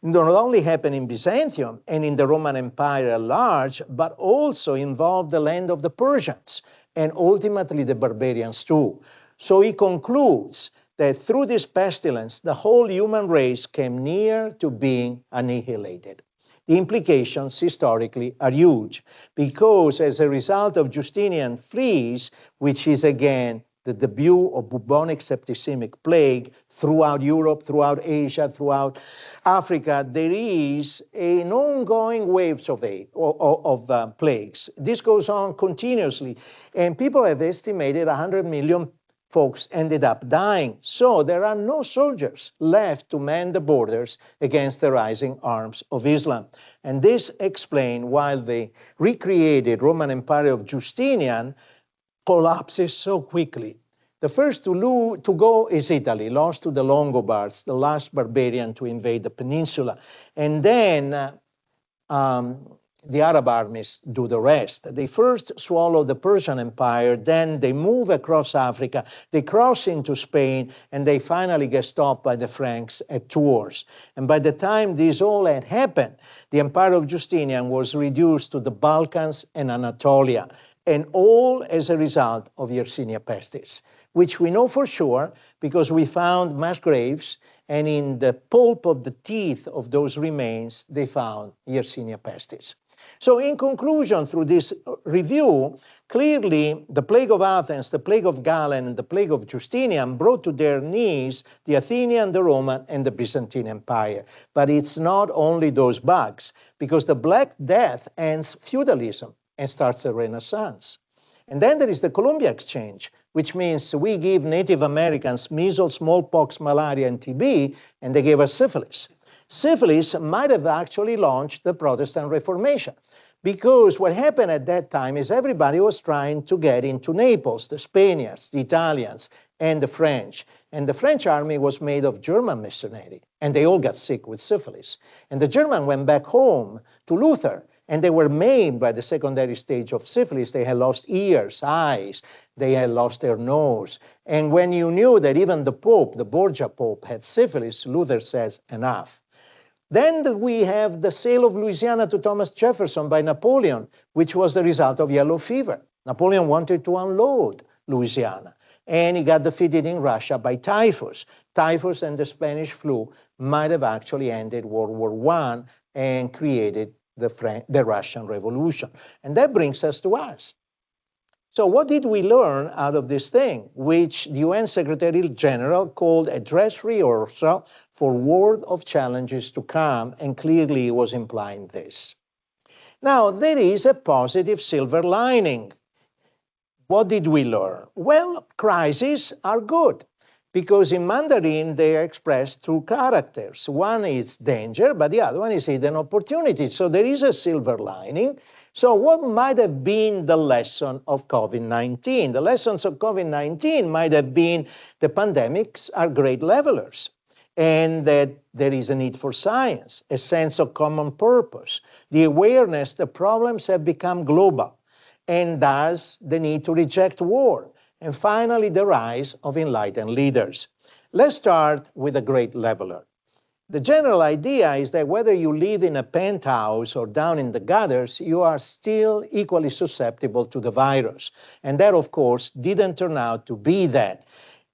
not only happened in Byzantium and in the Roman Empire at large, but also involved the land of the Persians and ultimately the barbarians too. So he concludes that through this pestilence, the whole human race came near to being annihilated. The implications historically are huge, because as a result of Justinian fleas, which is again the debut of bubonic septicemic plague throughout Europe, throughout Asia, throughout Africa, there is an ongoing waves of plagues. This goes on continuously, and people have estimated 100 million folks ended up dying. So there are no soldiers left to man the borders against the rising arms of Islam. And this explains why the recreated Roman Empire of Justinian collapses so quickly. The first to go is Italy, lost to the Longobards, the last barbarian to invade the peninsula. And then the Arab armies do the rest. They first swallow the Persian Empire, then they move across Africa, they cross into Spain, and they finally get stopped by the Franks at Tours. And by the time this all had happened, the Empire of Justinian was reduced to the Balkans and Anatolia, and all as a result of Yersinia pestis, which we know for sure because we found mass graves, and in the pulp of the teeth of those remains, they found Yersinia pestis. So in conclusion, through this review, clearly the plague of Athens, the plague of Galen, and the plague of Justinian brought to their knees the Athenian, the Roman, and the Byzantine Empire. But it's not only those bugs, because the Black Death ends feudalism and starts a renaissance. And then there is the Columbia Exchange, which means we give Native Americans measles, smallpox, malaria, and TB, and they gave us syphilis. Syphilis might have actually launched the Protestant Reformation, because what happened at that time is everybody was trying to get into Naples, the Spaniards, the Italians, and the French. And the French army was made of German mercenaries, and they all got sick with syphilis. And the Germans went back home to Luther, and they were maimed by the secondary stage of syphilis. They had lost ears, eyes, they had lost their nose. And when you knew that even the Pope, the Borgia Pope, had syphilis, Luther says, enough. Then we have the sale of Louisiana to Thomas Jefferson by Napoleon, which was the result of yellow fever. Napoleon wanted to unload Louisiana, and he got defeated in Russia by typhus. Typhus and the Spanish flu might have actually ended World War I and created the Russian Revolution. And that brings us to us. So what did we learn out of this thing, which the UN Secretary General called a dress rehearsal for world of challenges to come, and clearly was implying this. Now, there is a positive silver lining. What did we learn? Well, crises are good. because in Mandarin they are expressed through characters. One is danger, but the other one is hidden opportunity. So there is a silver lining. So what might have been the lesson of COVID-19? The lessons of COVID-19 might have been the pandemics are great levelers, and that there is a need for science, a sense of common purpose, the awareness that problems have become global, and thus the need to reject war. And finally, the rise of enlightened leaders. Let's start with a great leveler. The general idea is that whether you live in a penthouse or down in the gutters, you are still equally susceptible to the virus. And that, of course, didn't turn out to be that.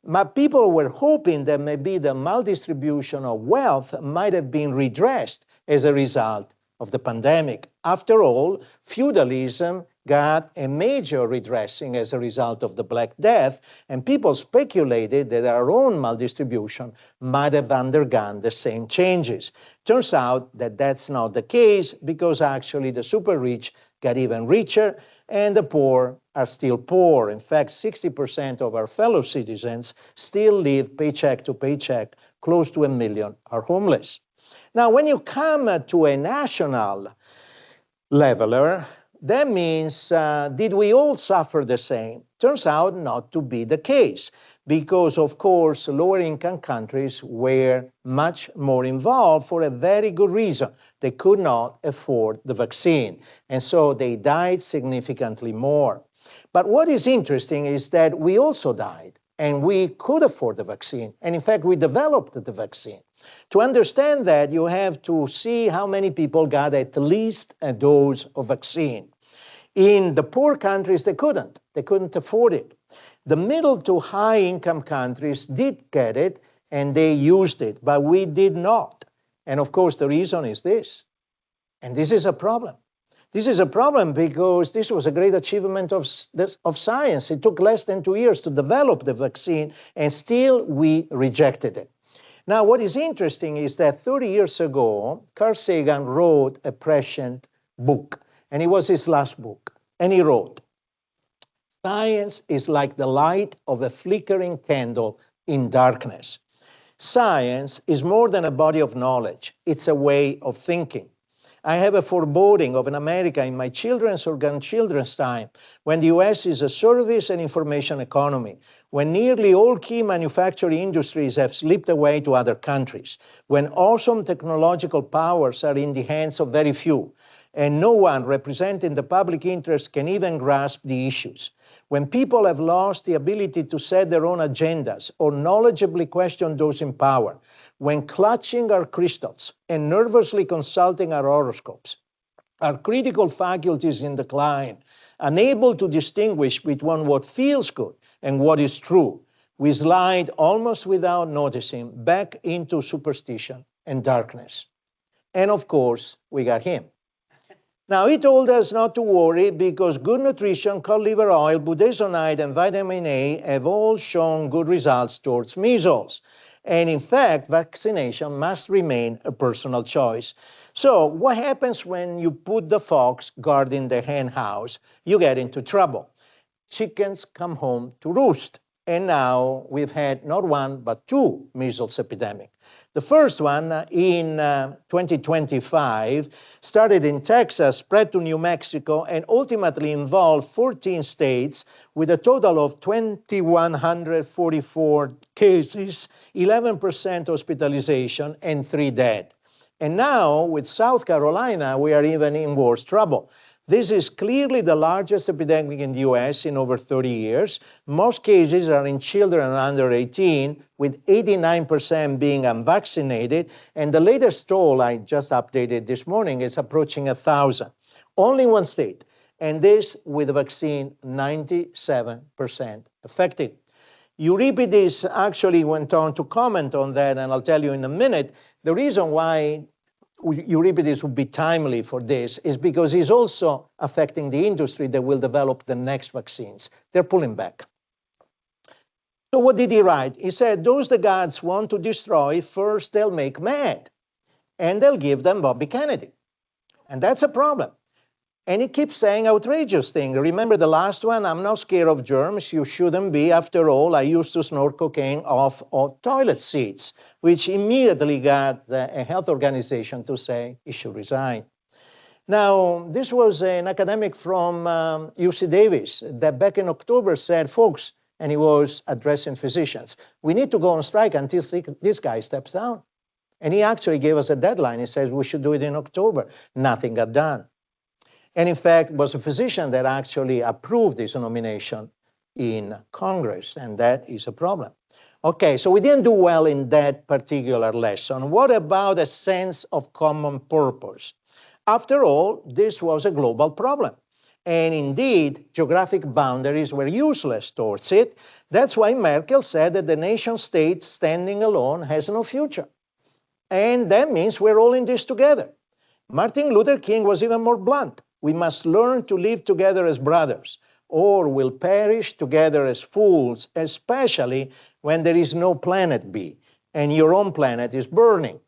But people were hoping that maybe the maldistribution of wealth might have been redressed as a result of the pandemic. After all, feudalism got a major redressing as a result of the Black Death, and people speculated that our own maldistribution might have undergone the same changes. Turns out that that's not the case, because actually the super rich got even richer, and the poor are still poor. In fact, 60% of our fellow citizens still live paycheck to paycheck. Close to 1 million are homeless. Now, when you come to a national leveler, that means, did we all suffer the same? Turns out not to be the case, because, of course, lower-income countries were much more involved for a very good reason. They could not afford the vaccine, and so they died significantly more. But what is interesting is that we also died, and we could afford the vaccine, and in fact, we developed the vaccine. To understand that, you have to see how many people got at least a dose of vaccine. In the poor countries, they couldn't afford it. The middle to high income countries did get it, and they used it, but we did not. And of course, the reason is this, and this is a problem. This is a problem because this was a great achievement of science. It took less than 2 years to develop the vaccine, and still we rejected it. Now, what is interesting is that 30 years ago, Carl Sagan wrote a prescient book, and it was his last book. And he wrote, "Science is like the light of a flickering candle in darkness. Science is more than a body of knowledge. It's a way of thinking. I have a foreboding of an America in my children's or grandchildren's time, when the US is a service and information economy, when nearly all key manufacturing industries have slipped away to other countries, when awesome technological powers are in the hands of very few, and no one representing the public interest can even grasp the issues, when people have lost the ability to set their own agendas or knowledgeably question those in power, when clutching our crystals and nervously consulting our horoscopes, our critical faculties in decline, unable to distinguish between what feels good and what is true, we slide almost without noticing back into superstition and darkness." And of course, we got him. Now, he told us not to worry because good nutrition, cod liver oil, budesonide, and vitamin A have all shown good results towards measles. And in fact, vaccination must remain a personal choice. So what happens when you put the fox guarding the hen house? You get into trouble. Chickens come home to roost. And now we've had not one, but 2 measles epidemics. The first one in 2025 started in Texas, spread to New Mexico, and ultimately involved 14 states with a total of 2,144 cases, 11% hospitalization, and 3 dead. And now with South Carolina, we are even in worse trouble. This is clearly the largest epidemic in the US in over 30 years. Most cases are in children under 18, with 89% being unvaccinated. And the latest toll I just updated this morning is approaching 1,000. Only one state, and this with the vaccine 97% effective. Euripides actually went on to comment on that, and I'll tell you in a minute. The reason why Euripides would be timely for this is because he's also affecting the industry that will develop the next vaccines. They're pulling back. So what did he write? He said, "Those the gods want to destroy, first they'll make mad, and they'll give them Bobby Kennedy." And that's a problem. And he keeps saying outrageous things. Remember the last one? I'm not scared of germs. You shouldn't be. After all, I used to snort cocaine off of toilet seats, which immediately got a health organization to say he should resign. Now, this was an academic from UC Davis that back in October said, folks, and he was addressing physicians, we need to go on strike until this guy steps down. And he actually gave us a deadline. He says we should do it in October. Nothing got done. And in fact, it was a physician that actually approved this nomination in Congress, and that is a problem. Okay, so we didn't do well in that particular lesson. What about a sense of common purpose? After all, this was a global problem. And indeed, geographic boundaries were useless towards it. That's why Merkel said that the nation state standing alone has no future. And that means we're all in this together. Martin Luther King was even more blunt. We must learn to live together as brothers, or we'll perish together as fools, especially when there is no planet B, and your own planet is burning.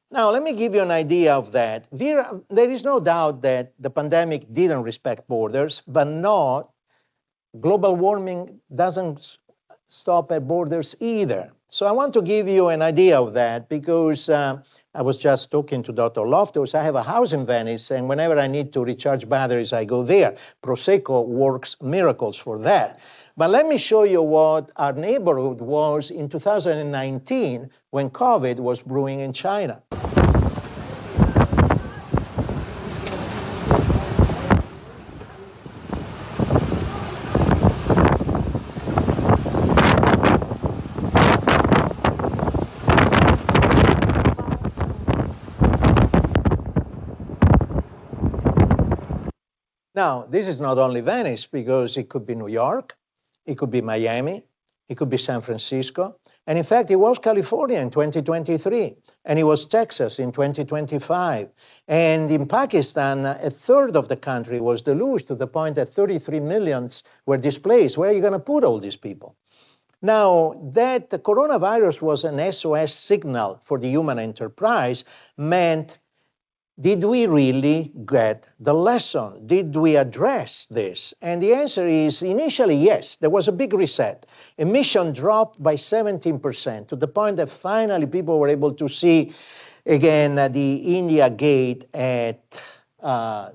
Now, let me give you an idea of that. There is no doubt that the pandemic didn't respect borders, but not global warming doesn't stop at borders either. So I want to give you an idea of that because I was just talking to Dr. Loftus. I have a house in Venice, and whenever I need to recharge batteries, I go there. Prosecco works miracles for that. But let me show you what our neighborhood was in 2019 when COVID was brewing in China. Now, this is not only Venice, because it could be New York, it could be Miami, it could be San Francisco, and in fact, it was California in 2023, and it was Texas in 2025. And in Pakistan, a third of the country was deluged to the point that 33 million were displaced. Where are you going to put all these people? Now, that the coronavirus was an SOS signal for the human enterprise meant, did we really get the lesson? Did we address this? And the answer is initially yes. There was a big reset. Emission dropped by 17% to the point that finally people were able to see again the India Gate at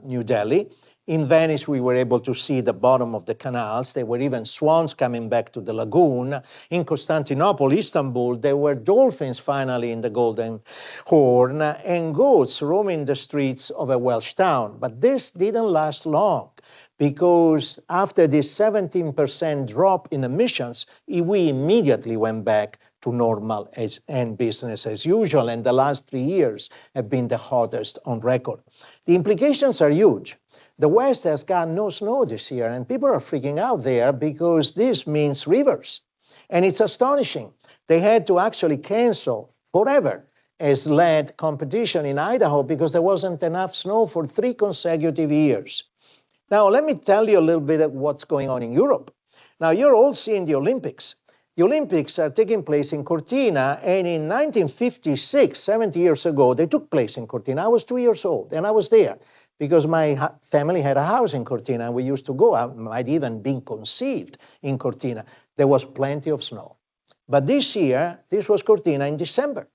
New Delhi. In Venice, we were able to see the bottom of the canals. There were even swans coming back to the lagoon. In Constantinople, Istanbul, there were dolphins finally in the Golden Horn and goats roaming the streets of a Welsh town. But this didn't last long because after this 17% drop in emissions, we immediately went back to normal and business as usual. And the last 3 years have been the hottest on record. The implications are huge. The West has got no snow this year, and people are freaking out there because this means rivers. And it's astonishing. They had to actually cancel forever a sled competition in Idaho because there wasn't enough snow for 3 consecutive years. Now, let me tell you a little bit of what's going on in Europe. Now, you're all seeing the Olympics. The Olympics are taking place in Cortina, and in 1956, 70 years ago, they took place in Cortina. I was 2 years old, and I was there, because my family had a house in Cortina, and we used to go. I might even been conceived in Cortina. There was plenty of snow. But this year, this was Cortina in December.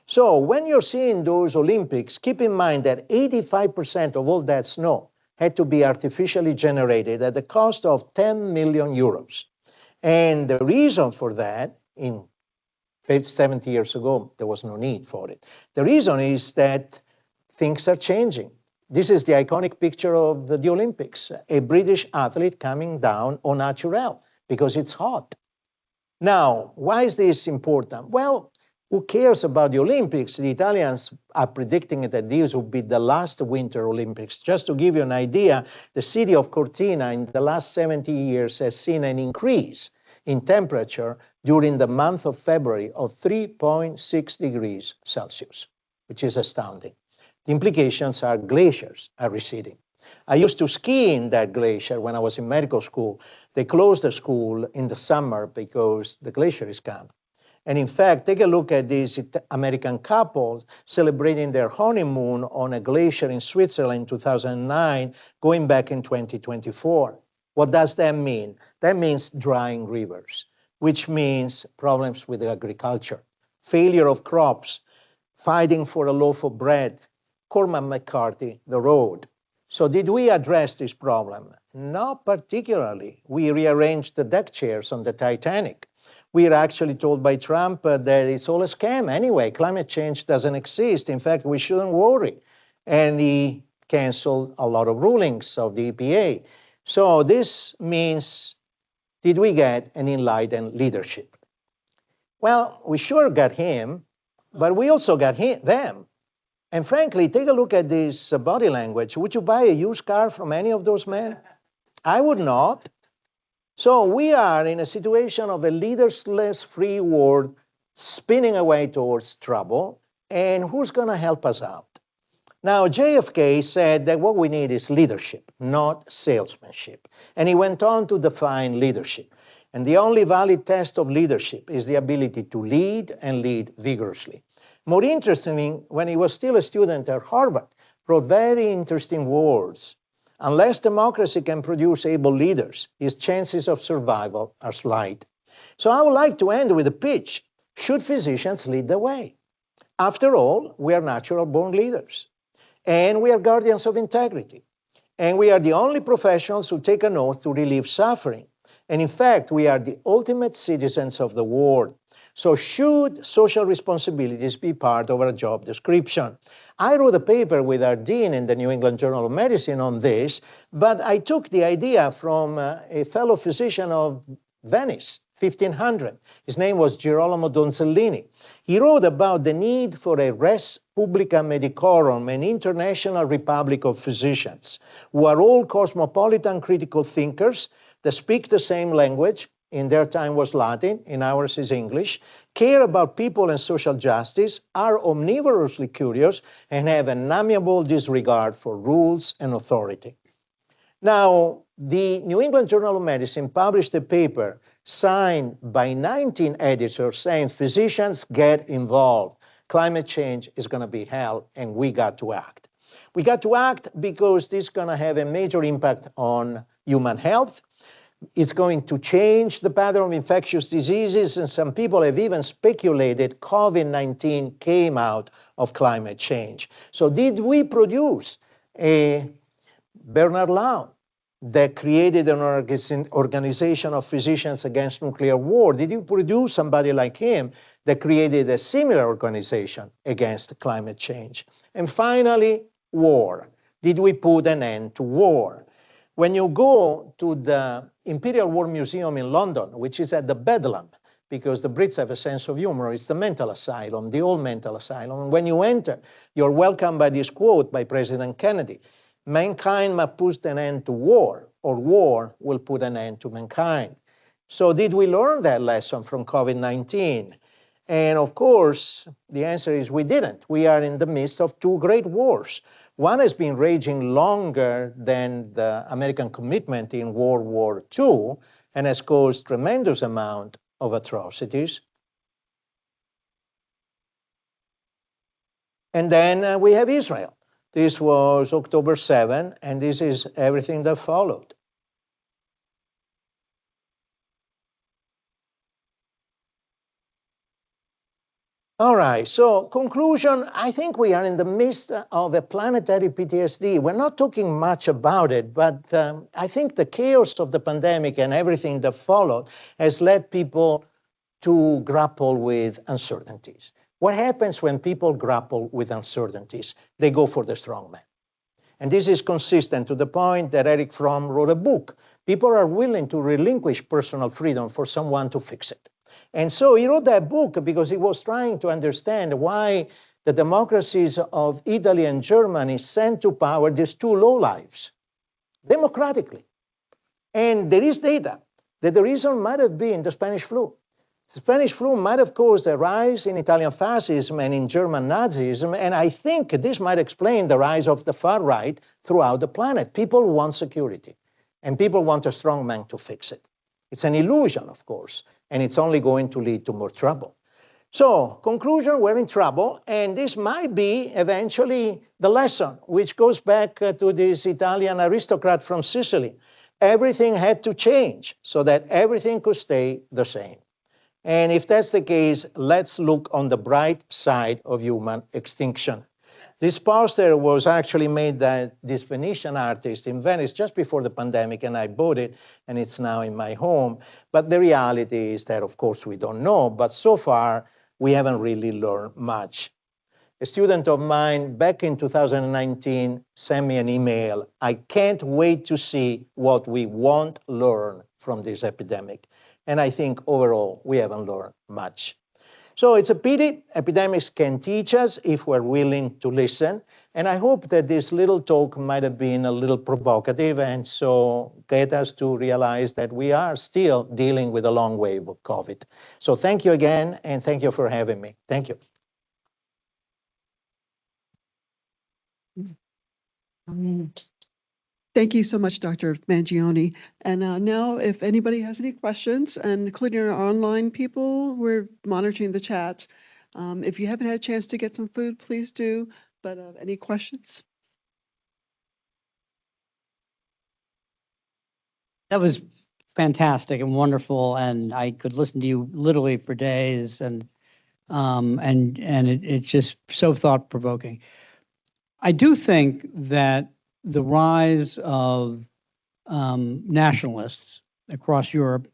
So when you're seeing those Olympics, keep in mind that 85% of all that snow had to be artificially generated at the cost of 10 million euros. And the reason for that, in 70 years ago, there was no need for it. The reason is that things are changing. This is the iconic picture of the Olympics, a British athlete coming down au naturel because it's hot. Now, why is this important? Well, who cares about the Olympics? The Italians are predicting that these will be the last Winter Olympics. Just to give you an idea, the city of Cortina in the last 70 years has seen an increase in temperature during the month of February of 3.6 degrees Celsius, which is astounding. The implications are glaciers are receding. I used to ski in that glacier when I was in medical school. They closed the school in the summer because the glacier is gone. And in fact, take a look at these American couples celebrating their honeymoon on a glacier in Switzerland in 2009, going back in 2024. What does that mean? That means drying rivers, which means problems with agriculture, failure of crops, fighting for a loaf of bread, Cormac McCarthy, the road. So did we address this problem? Not particularly. We rearranged the deck chairs on the Titanic. We are actually told by Trump that it's all a scam anyway. Climate change doesn't exist. In fact, we shouldn't worry. And he canceled a lot of rulings of the EPA. So this means, did we get an enlightened leadership? Well, we sure got him, but we also got them. And frankly, take a look at this body language. Would you buy a used car from any of those men? I would not. So we are in a situation of a leaderless free world spinning away towards trouble. And who's going to help us out? Now, JFK said that what we need is leadership, not salesmanship. And he went on to define leadership. And the only valid test of leadership is the ability to lead and lead vigorously. More interestingly, when he was still a student at Harvard, wrote very interesting words. Unless democracy can produce able leaders, its chances of survival are slight. So I would like to end with a pitch. Should physicians lead the way? After all, we are natural-born leaders, and we are guardians of integrity. And we are the only professionals who take an oath to relieve suffering. And in fact, we are the ultimate citizens of the world. So should social responsibilities be part of our job description? I wrote a paper with our dean in the New England Journal of Medicine on this, but I took the idea from a fellow physician of Venice, 1500. His name was Girolamo Donzellini. He wrote about the need for a res publica medicorum, an international republic of physicians, who are all cosmopolitan critical thinkers that speak the same language. In their time was Latin, in ours is English, care about people and social justice, are omnivorously curious, and have an amiable disregard for rules and authority. Now, the New England Journal of Medicine published a paper signed by 19 editors saying physicians get involved. Climate change is going to be hell, and we got to act. We got to act because this is going to have a major impact on human health. It's going to change the pattern of infectious diseases, and some people have even speculated COVID-19 came out of climate change. So did we produce a Bernard Laun that created an organization of physicians against nuclear war? Did you produce somebody like him that created a similar organization against climate change? And finally, war. Did we put an end to war? When you go to the Imperial War Museum in London, which is at the Bedlam, because the Brits have a sense of humor, it's the mental asylum, the old mental asylum. When you enter, you're welcomed by this quote by President Kennedy: "Mankind must put an end to war, or war will put an end to mankind." So did we learn that lesson from COVID-19? And of course, the answer is we didn't. We are in the midst of two great wars. One has been raging longer than the American commitment in World War II and has caused tremendous amount of atrocities. And then we have Israel. This was October 7, and this is everything that followed. All right, so conclusion, I think we are in the midst of a planetary PTSD. We're not talking much about it, but I think the chaos of the pandemic and everything that followed has led people to grapple with uncertainties. What happens when people grapple with uncertainties? They go for the strong man. And this is consistent to the point that Eric Fromm wrote a book. People are willing to relinquish personal freedom for someone to fix it. And so he wrote that book because he was trying to understand why the democracies of Italy and Germany sent to power these two lowlifes democratically. And there is data that the reason might have been the Spanish flu. The Spanish flu might have caused a rise in Italian fascism and in German Nazism, and I think this might explain the rise of the far right throughout the planet. People want security, and people want a strong man to fix it. It's an illusion, of course, and it's only going to lead to more trouble. So, conclusion, we're in trouble, and this might be eventually the lesson, which goes back to this Italian aristocrat from Sicily. Everything had to change so that everything could stay the same. And if that's the case, let's look on the bright side of human extinction. This poster was actually made by this Venetian artist in Venice just before the pandemic, and I bought it, and it's now in my home. But the reality is that, of course, we don't know, but so far, we haven't really learned much. A student of mine back in 2019 sent me an email. I can't wait to see what we won't learn from this epidemic. And I think overall, we haven't learned much. So it's a pity. Epidemics can teach us if we're willing to listen. And I hope that this little talk might have been a little provocative and so get us to realize that we are still dealing with a long wave of COVID. So thank you again, and thank you for having me. Thank you. Thank you so much, Dr. Mangione. And now, if anybody has any questions, and including our online people, we're monitoring the chat. If you haven't had a chance to get some food, please do. But any questions? That was fantastic and wonderful, and I could listen to you literally for days, and it's just so thought provoking. I do think that the rise of nationalists across Europe,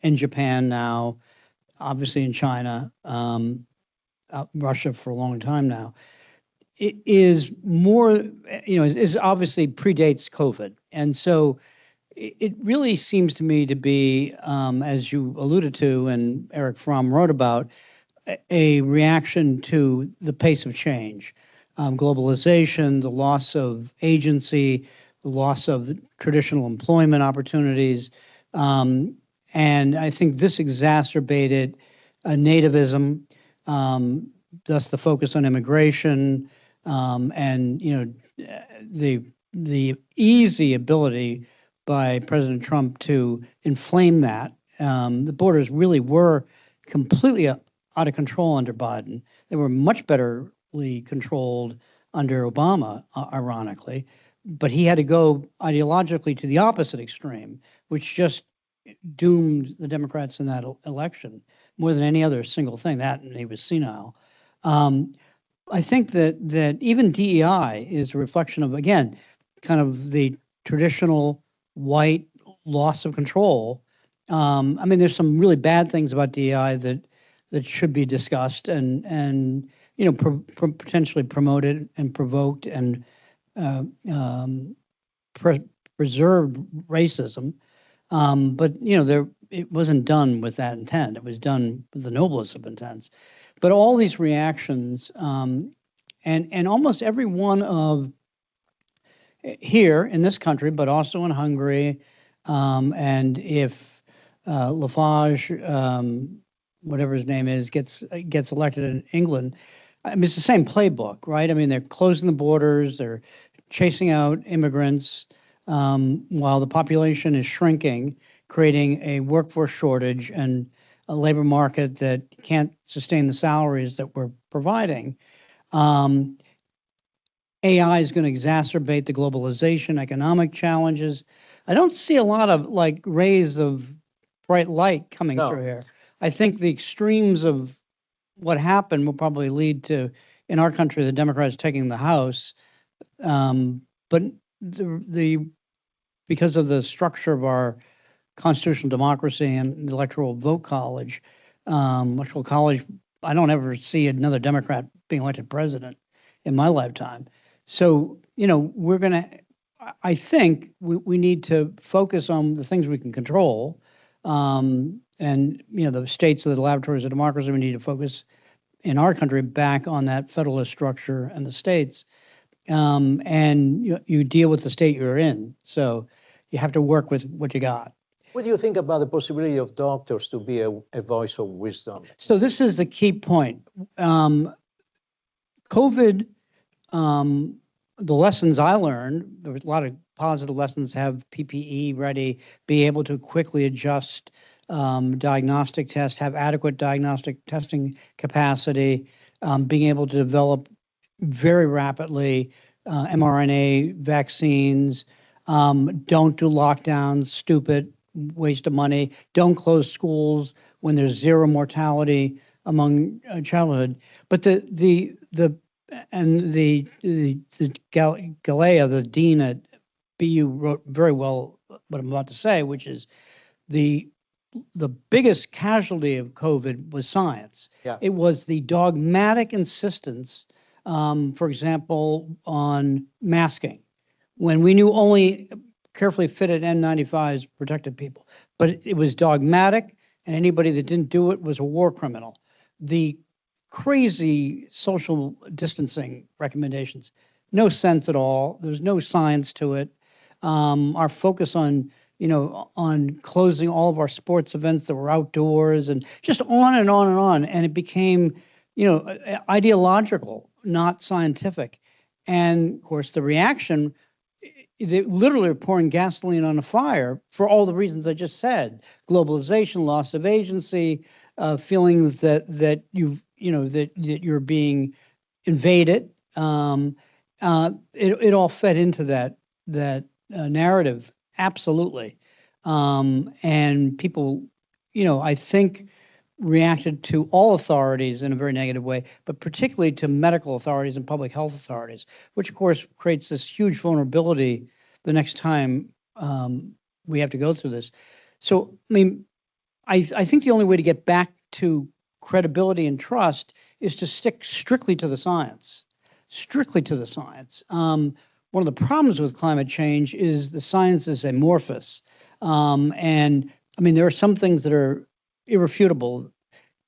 in Japan now, obviously in China, Russia for a long time now, it is more, is obviously predates COVID. And so it really seems to me to be, as you alluded to and Eric Fromm wrote about, a reaction to the pace of change. Globalization, the loss of agency, the loss of traditional employment opportunities. And I think this exacerbated nativism, thus the focus on immigration, and the easy ability by President Trump to inflame that. The borders really were completely out of control under Biden. They were much better controlled under Obama, ironically, but he had to go ideologically to the opposite extreme, which just doomed the Democrats in that election more than any other single thing. That, and he was senile. I think that even DEI is a reflection of, again, kind of the traditional white loss of control. There's some really bad things about DEI that should be discussed and potentially promoted and provoked and preserved racism. But it wasn't done with that intent. It was done with the noblest of intents. But all these reactions, and almost every one of here in this country, but also in Hungary, and if Lafarge, whatever his name is, gets elected in England, it's the same playbook, right? They're closing the borders, they're chasing out immigrants while the population is shrinking, creating a workforce shortage and a labor market that can't sustain the salaries that we're providing. AI is going to exacerbate the globalization, economic challenges. I don't see a lot of rays of bright light coming through here. I think the extremes of what happened will probably lead to, in our country, the Democrats taking the House. But because of the structure of our constitutional democracy and the electoral vote college, I don't ever see another Democrat being elected president in my lifetime. So, I think we need to focus on the things we can control. And, the states of the laboratories of democracy, we need to focus in our country back on that federalist structure and the states. And you deal with the state you're in. So you have to work with what you got. What do you think about the possibility of doctors to be a voice of wisdom? So this is the key point. COVID, the lessons I learned, there was a lot of positive lessons, have PPE ready, be able to quickly adjust diagnostic tests, have adequate diagnostic testing capacity, being able to develop very rapidly mRNA vaccines, don't do lockdowns, stupid, waste of money, don't close schools when there's zero mortality among childhood. But the Galea, the dean at BU, wrote very well what I'm about to say, which is the biggest casualty of COVID was science. Yeah. It was the dogmatic insistence, for example, on masking, when we knew only carefully fitted N95s protected people. But it was dogmatic, and anybody that didn't do it was a war criminal. The crazy social distancing recommendations, no sense at all. There's no science to it. Our focus on closing all of our sports events that were outdoors and just on and on and on. And it became, ideological, not scientific. And of course, the reaction, they literally are pouring gasoline on a fire for all the reasons I just said: globalization, loss of agency, feelings that you're being invaded. It all fed into that narrative. Absolutely. And people, I think, reacted to all authorities in a very negative way, but particularly to medical authorities and public health authorities, which of course creates this huge vulnerability the next time we have to go through this. So, I mean, I think the only way to get back to credibility and trust is to stick strictly to the science, strictly to the science. One of the problems with climate change is the science is amorphous. And I mean, there are some things that are irrefutable.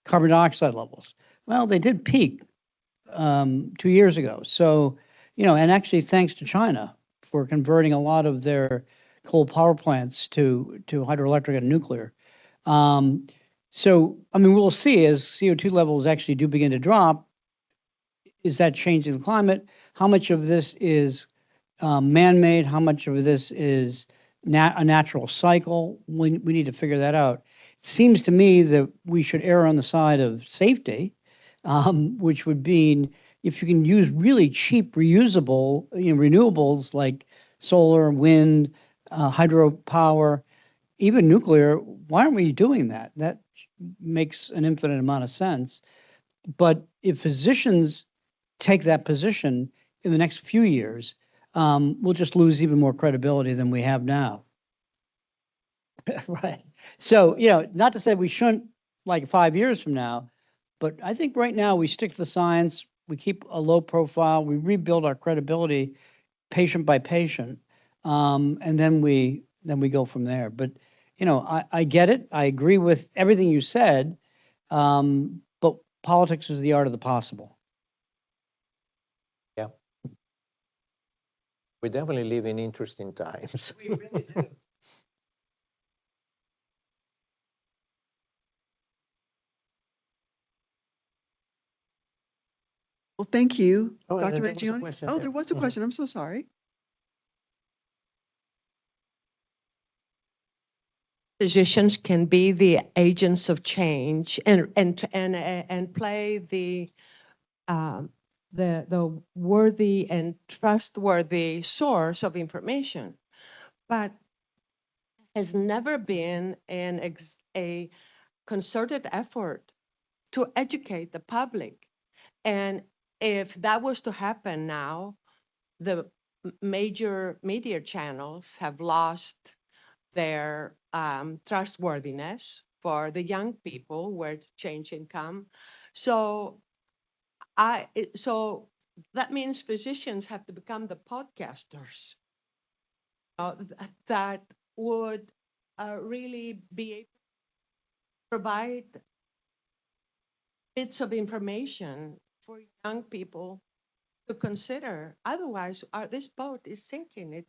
Carbon dioxide levels. Well, they did peak 2 years ago. So, and actually thanks to China for converting a lot of their coal power plants to hydroelectric and nuclear. So, I mean, we'll see as CO2 levels actually do begin to drop. Is that changing the climate? How much of this is man-made? How much of this is a natural cycle? We need to figure that out. It seems to me that we should err on the side of safety, which would mean if you can use really cheap, reusable, renewables like solar, wind, hydropower, even nuclear. Why aren't we doing that? That makes an infinite amount of sense. But if physicians take that position in the next few years, we'll just lose even more credibility than we have now. Right. So, not to say we shouldn't, like 5 years from now, but I think right now we stick to the science, we keep a low profile, we rebuild our credibility patient by patient, and then we go from there. But, I get it. I agree with everything you said, but politics is the art of the possible. Yeah. We definitely live in interesting times. We really do. Well, thank you, Oh, Dr. there was a Mangione. question Oh, there. there was a question. I'm so sorry. Physicians can be the agents of change and play the worthy and trustworthy source of information, but has never been a concerted effort to educate the public. And if that was to happen now, the major media channels have lost their trustworthiness for the young people where change can come. So that means physicians have to become the podcasters that would really be able to provide bits of information for young people to consider. Otherwise, this boat is sinking.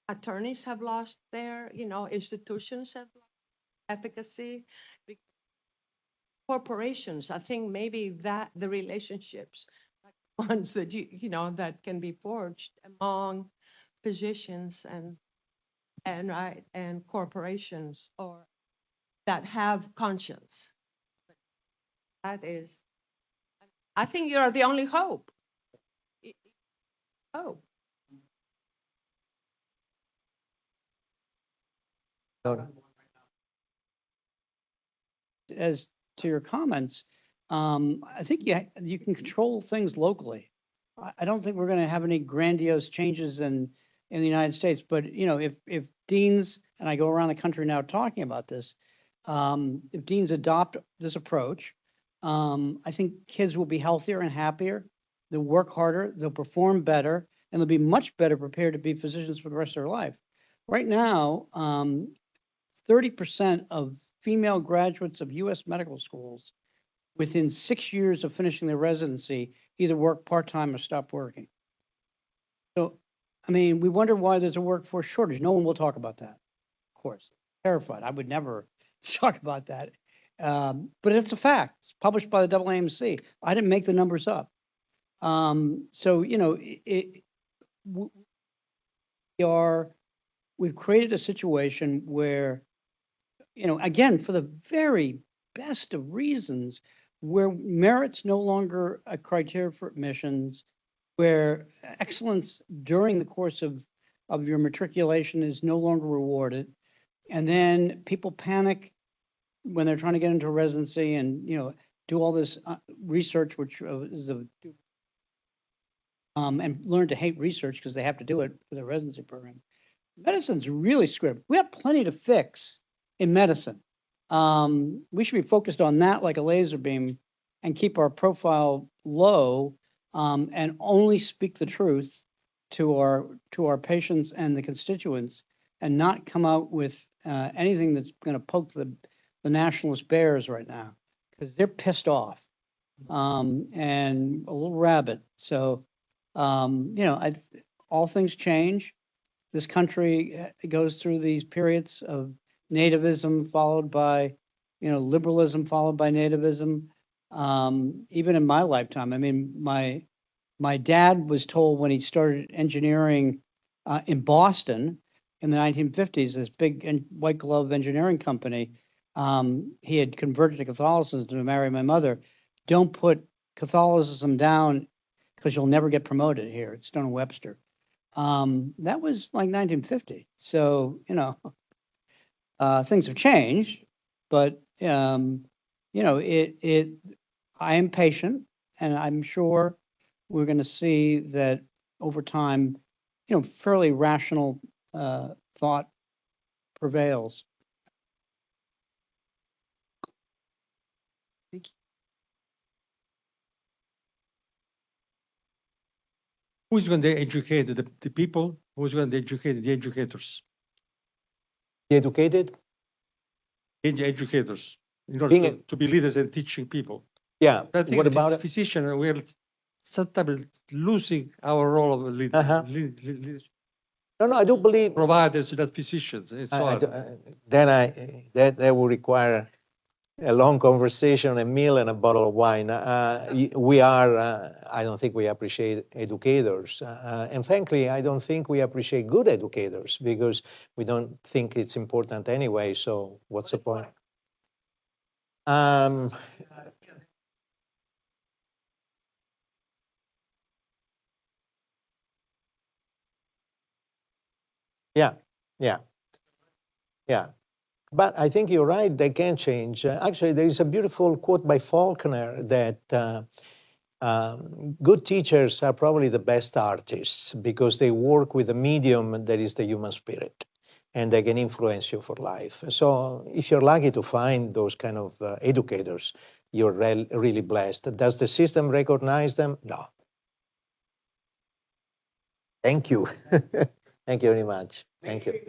Attorneys have lost their, institutions have lost efficacy. Corporations, I think maybe that the relationships, like the ones that that can be forged among physicians and and right, and corporations or that have conscience. That is, I think you're the only hope. Hope. No, As to your comments, I think you can control things locally. I don't think we're going to have any grandiose changes in the United States, but you know, if deans, and I go around the country now talking about this, if deans adopt this approach, I think kids will be healthier and happier. They'll work harder, they'll perform better, and they'll be much better prepared to be physicians for the rest of their life. Right now, 30% of female graduates of U.S. medical schools within 6 years of finishing their residency either work part-time or stop working. So, I mean, we wonder why there's a workforce shortage. No one will talk about that, of course. Terrified. I would never talk about that. But it's a fact. It's published by the AAMC. I didn't make the numbers up. So, you know, we've created a situation where, you know, again, for the very best of reasons, where merit's no longer a criteria for admissions, where excellence during the course of your matriculation is no longer rewarded. And then people panic when they're trying to get into residency and, you know, do all this research, which is and learn to hate research because they have to do it for their residency program. Medicine's really screwed. We have plenty to fix in medicine. We should be focused on that like a laser beam and keep our profile low, and only speak the truth to our patients and the constituents, and not come out with anything that's going to poke the nationalist bears right now, because they're pissed off and a little rabid. So, you know, all things change. This country goes through these periods of nativism followed by, you know, liberalism followed by nativism. Even in my lifetime, I mean, my dad was told when he started engineering in Boston in the 1950s, this big white glove engineering company, he had converted to Catholicism to marry my mother. Don't put Catholicism down because you'll never get promoted here at Stone & Webster. That was like 1950. So, you know, things have changed, but, you know, I am patient, and I'm sure we're going to see that over time, you know, fairly rational thought prevails. Who's going to educate the people? Who's going to educate the educators? The educated? The educators, in order to be leaders and teaching people. Yeah. I think what about it? Physician, we're sometimes losing our role of leader. No, I do believe Providers, not physicians. It's hard. That will require a long conversation, a meal, and a bottle of wine. We are, I don't think we appreciate educators. And frankly, I don't think we appreciate good educators, because we don't think it's important anyway. So what's the point? Yeah. But I think you're right, they can change. Actually, there is a beautiful quote by Faulkner that good teachers are probably the best artists, because they work with a medium that is the human spirit, and they can influence you for life. So if you're lucky to find those kind of educators, you're really blessed. Does the system recognize them? No. Thank you. Thank you very much. Thank you.